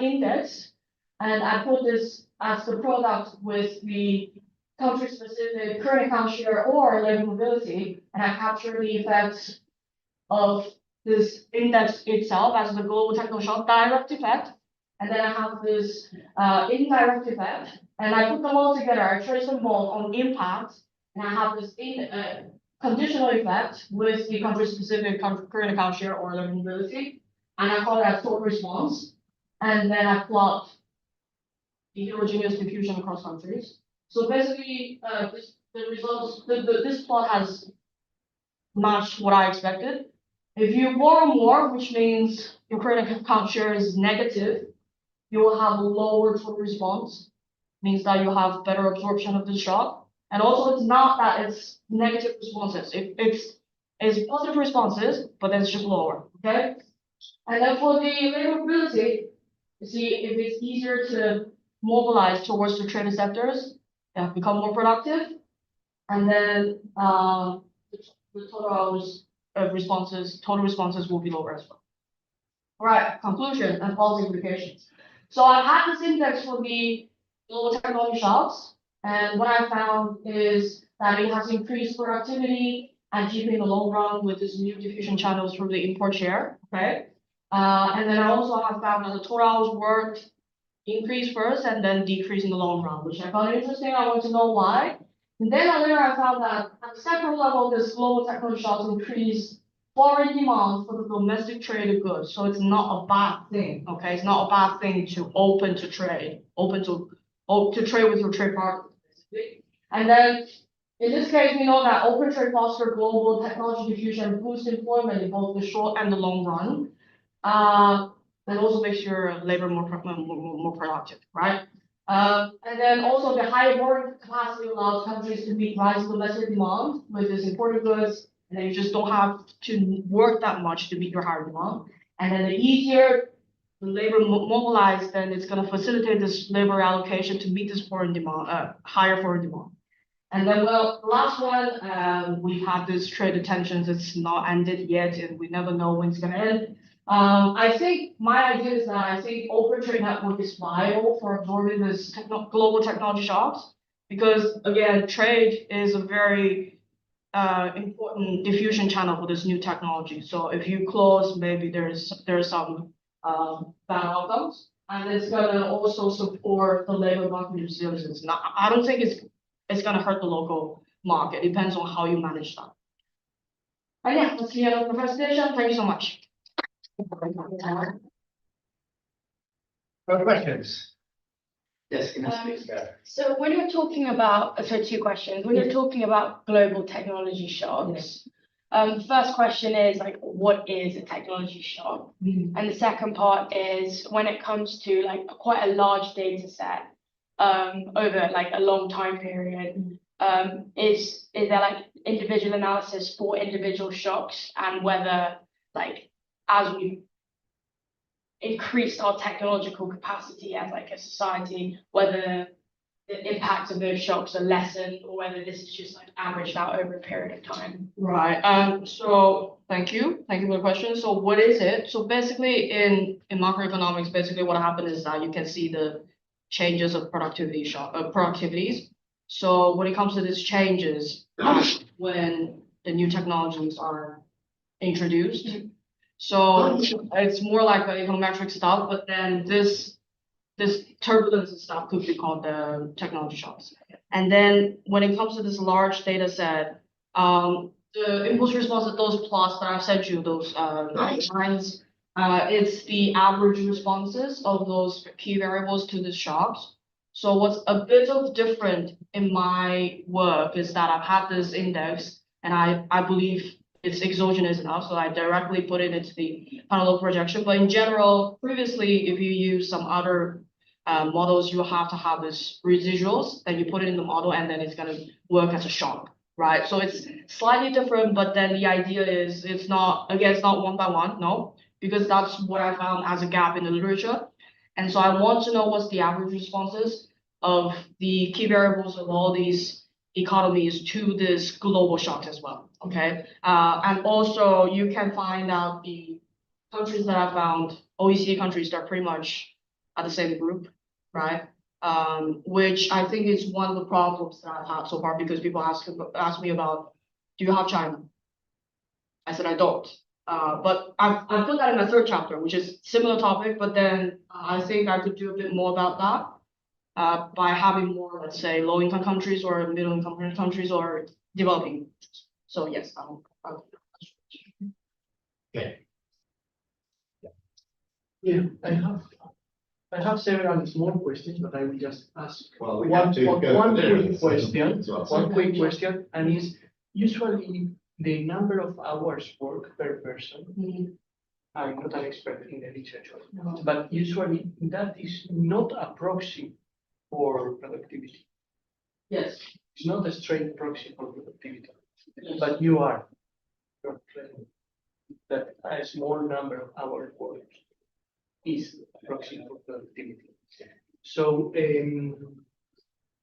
index, and I put this as the product with the country-specific current account share or labor mobility, and I capture the effects of this index itself as the global technology shock direct effect. And then I have this indirect effect, and I put them all together. I trace them all on impact. And I have this conditional effect with the country-specific current account share or labor mobility, and I call that total response. and then I plot the heterogeneous diffusion across countries. So basically, this plot has matched what I expected. If you borrow more, which means your current account share is negative, you will have a lower total response, means that you have better absorption of the shock. And also, it's not that it's negative responses. It's positive responses, but then it's just lower, okay? And then for the labor mobility, you see, if it's easier to mobilize towards the traded sectors, they have become more productive. And then the total hours of total responses will be lower as well. All right, conclusion and policy implications. So I've had this index for the global technology shocks, and what I found is that it has increased productivity and cheaper in the long run with this new diffusion channels through the import share, okay? And then I also have found that the total hours worked increase first and then decrease in the long run, which I found interesting. I want to know why. And then later I found that at the second level, this global technology shocks increase foreign demand for the domestic traded goods. So it's not a bad thing, okay? It's not a bad thing to open to trade with your trade partners, basically. And then in this case, we know that open trade fosters global technology diffusion, boosts employment in both the short and the long run. And also makes your labor more productive, right? And then also the higher borrowing capacity allows countries to meet rising domestic demand with this imported goods, and then you just don't have to work that much to meet your higher demand. And then the easier the labor mobilized, then it's going to facilitate this labor allocation to meet this foreign demand, higher foreign demand. And then, well, the last one, we've had this trade tensions. It's not ended yet, and we never know when it's going to end. I think my idea is that I think open trade network is viable for absorbing this global technology shocks, because again, trade is a very important diffusion channel for this new technology. So if you close, maybe there's some bad outcomes, and it's gonna also support the labor market resilience. Now, I don't think it's gonna hurt the local market. It depends on how you manage that. And yeah, that's the end of the presentation. Thank you so much. Further questions? Yes, please go. So when you're talking about, so two questions. When you're talking about global technology shocks, the first question is like, what is a technology shock? And the second part is when it comes to like quite a large data set over like a long time period, is there like individual analysis for individual shocks, and whether like as we increased our technological capacity as like a society, whether the impacts of those shocks are lessened, or whether this is just like averaged out over a period of time? Right. So thank you for the question. So what is it? So basically in macroeconomics, basically what happened is that you can see the changes of productivities. So when it comes to these changes, when the new technologies are introduced, so it's more like the econometric stuff, but then this turbulence and stuff could be called the technology shocks. And then when it comes to this large data set, the impulse response of those plots that I've sent you, those lines, it's the average responses of those key variables to the shocks. So what's a bit of different in my work is that I've had this index, and I believe it's exogenous enough, so I directly put it into the parallel projection. But in general, previously, if you use some other models, you have to have this residuals, then you put it in the model, and then it's going to work as a shock, right? So it's slightly different, but then the idea is it's not one by one, no, because that's what I found as a gap in the literature. And so I want to know what's the average responses of the key variables of all these economies to this global shock as well, okay? And also you can find out the countries that I found, OECD countries, they're pretty much at the same group, right? Which I think is one of the problems that I've had so far, because people ask me about, do you have China? I said, I don't. But I put that in my third chapter, which is similar topic, but then I think I could do a bit more about that. By having more, let's say, low-income countries or middle-income countries or developing. So yes, Okay. Yeah, I have I have several small questions, but I will just ask Well, we have to go one through quick this question, as well. one quick question, and is usually the number of hours work per person. I'm not an expert in the literature, but usually that is not a proxy for productivity. Yes. It's not a straight proxy for productivity, but you're claiming that a small number of hours worked is a proxy for productivity. So,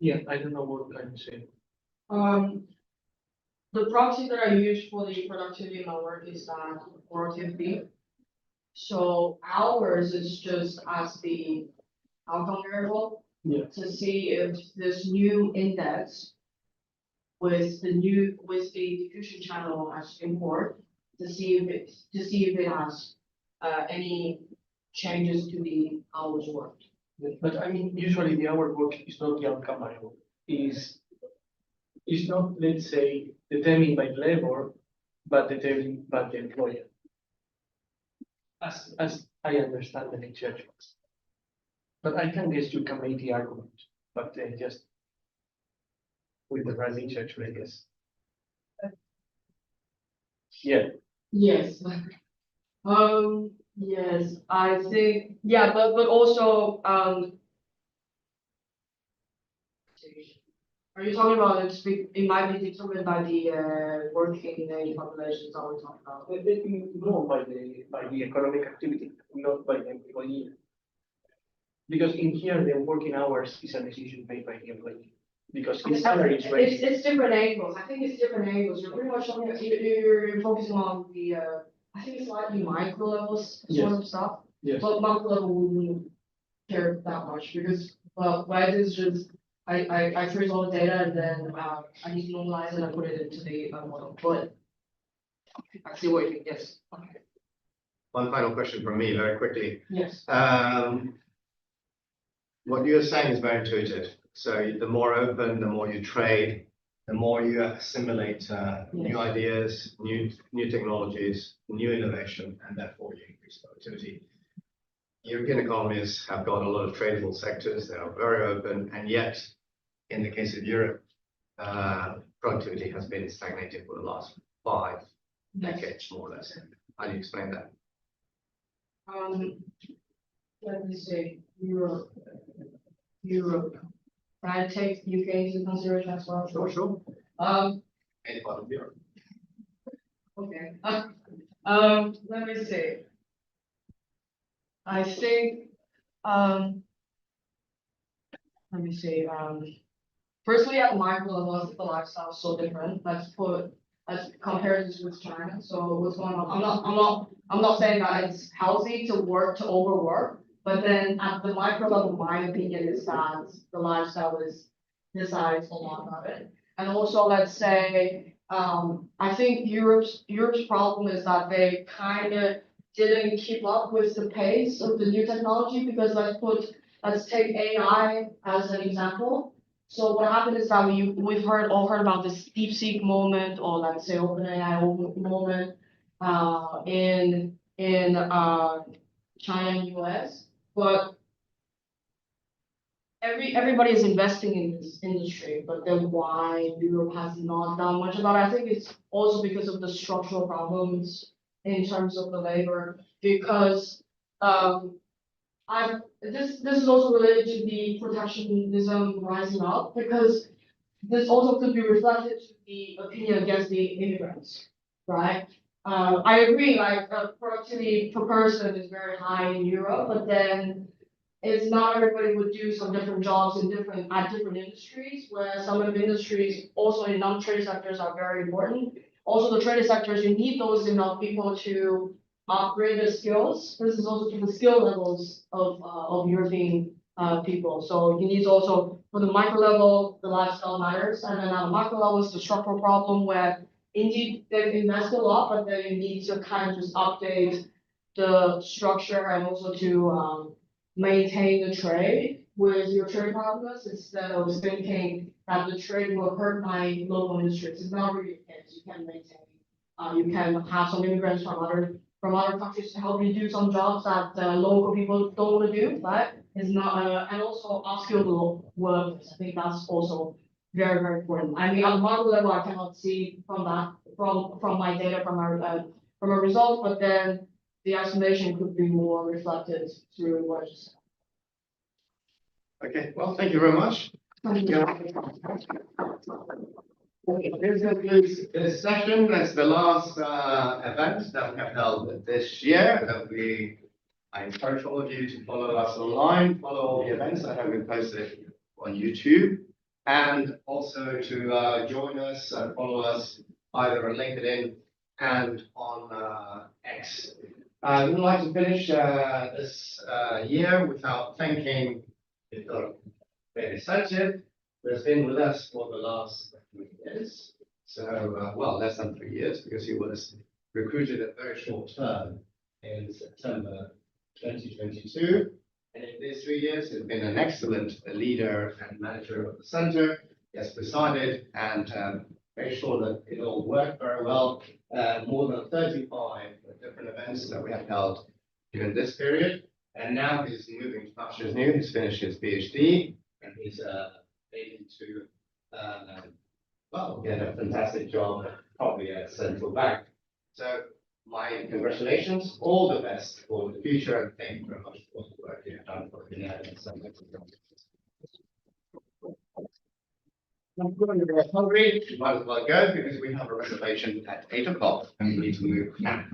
yeah, I don't know what can you say. The proxy that I use for the productivity in my work is that productivity. So hours is just as the outcome variable. Yeah. To see if this new index with the diffusion channel as import, to see if it has any changes to the hours worked. But I mean, usually the hour work is not the outcome variable. Is not, let's say, determined by labor, but determined by the employer. As I understand the literature. But I can guess you can make the argument, but just with the right literature, I guess. Yeah. Yes. Yes, I think, yeah, but also, are you talking about it might be determined by the working age populations that we're talking about? No, by the economic activity, not by the employee. Because in here, the working hours is a decision made by the employee. Because his salary is raised. It's different angles. I think it's different angles. You're pretty much talking, you're focusing on the, I think it's slightly micro levels sort of stuff. Yes. But macro level wouldn't care that much because, well, what I do is just, I trace all the data and then, I need to normalize it and I put it into the model, but I see what you think, yes. Okay. One final question from me, very quickly. Yes. What you're saying is very intuitive. So the more open, the more you trade, the more you assimilate new ideas, new technologies, new innovation, and therefore you increase productivity. European economies have got a lot of tradable sectors. They are very open, and yet, in the case of Europe, productivity has been stagnated for the last 5 decades, more or less. How do you explain that? Let me say Europe. Can I take UK into consideration as well? Sure. Any part of Europe. Okay. Let me see. I think, let me see, firstly, at micro level, the lifestyle is so different. Let's compare this with China. So what's going on? I'm not saying that it's healthy to overwork, but then at the micro level, my opinion is that the lifestyle decides a lot about it. And also, let's say, I think Europe's problem is that they kind of didn't keep up with the pace of the new technology because let's take AI as an example. So what happened is that we've all heard about this DeepSeek moment, or let's say OpenAI moment, in China and US, but everybody is investing in this industry, but then why Europe has not done much about it? I think it's also because of the structural problems in terms of the labor, because this is also related to the protectionism rising up, because this also could be reflected to the opinion against the immigrants, right? I agree, like productivity per person is very high in Europe, but then it's not everybody would do some different jobs in different industries, where some of the industries also in non-trade sectors are very important. Also, the trade sectors, you need those enough people to upgrade their skills. This is also to the skill levels of European people. So you need also, for the micro level, the lifestyle matters. And then at the macro level is the structural problem where indeed they've invested a lot, but they need to kind of just update the structure and also to maintain the trade with your trade partners instead of thinking that the trade will hurt my local industries. It's not really the case. You can maintain, you can have some immigrants from from other countries to help you do some jobs that local people don't want to do, right? Is not, and also upskill workers. I think that's also very, very important. I mean, at the macro level, I cannot see from that, from my data, from our results, but then the estimation could be more reflected through what I just said. Okay, well, thank you very much. Thank you. This concludes this session. That's the last event that we have held this year. I encourage all of you to follow us online, follow all the events that have been posted on YouTube, and also to join us and follow us either on LinkedIn and on X. I would like to finish this year without thanking Dr. Sanchez, who has been with us for the last 3 years. So, well, less than 3 years, because he was recruited a very short term in September 2022. And in these 3 years, he's been an excellent leader and manager of the center. He has presided and made sure that it all worked very well. More than 35 different events that we have held during this period. And now he's moving to pastures new. He's finished his PhD and he's able to, well, get a fantastic job, probably at a central bank. So my congratulations, all the best for the future, and thank you very much for the work you have done for the United States. I'm going to get hungry. You might as well go because we have a reservation at 8 o'clock and we need to move now.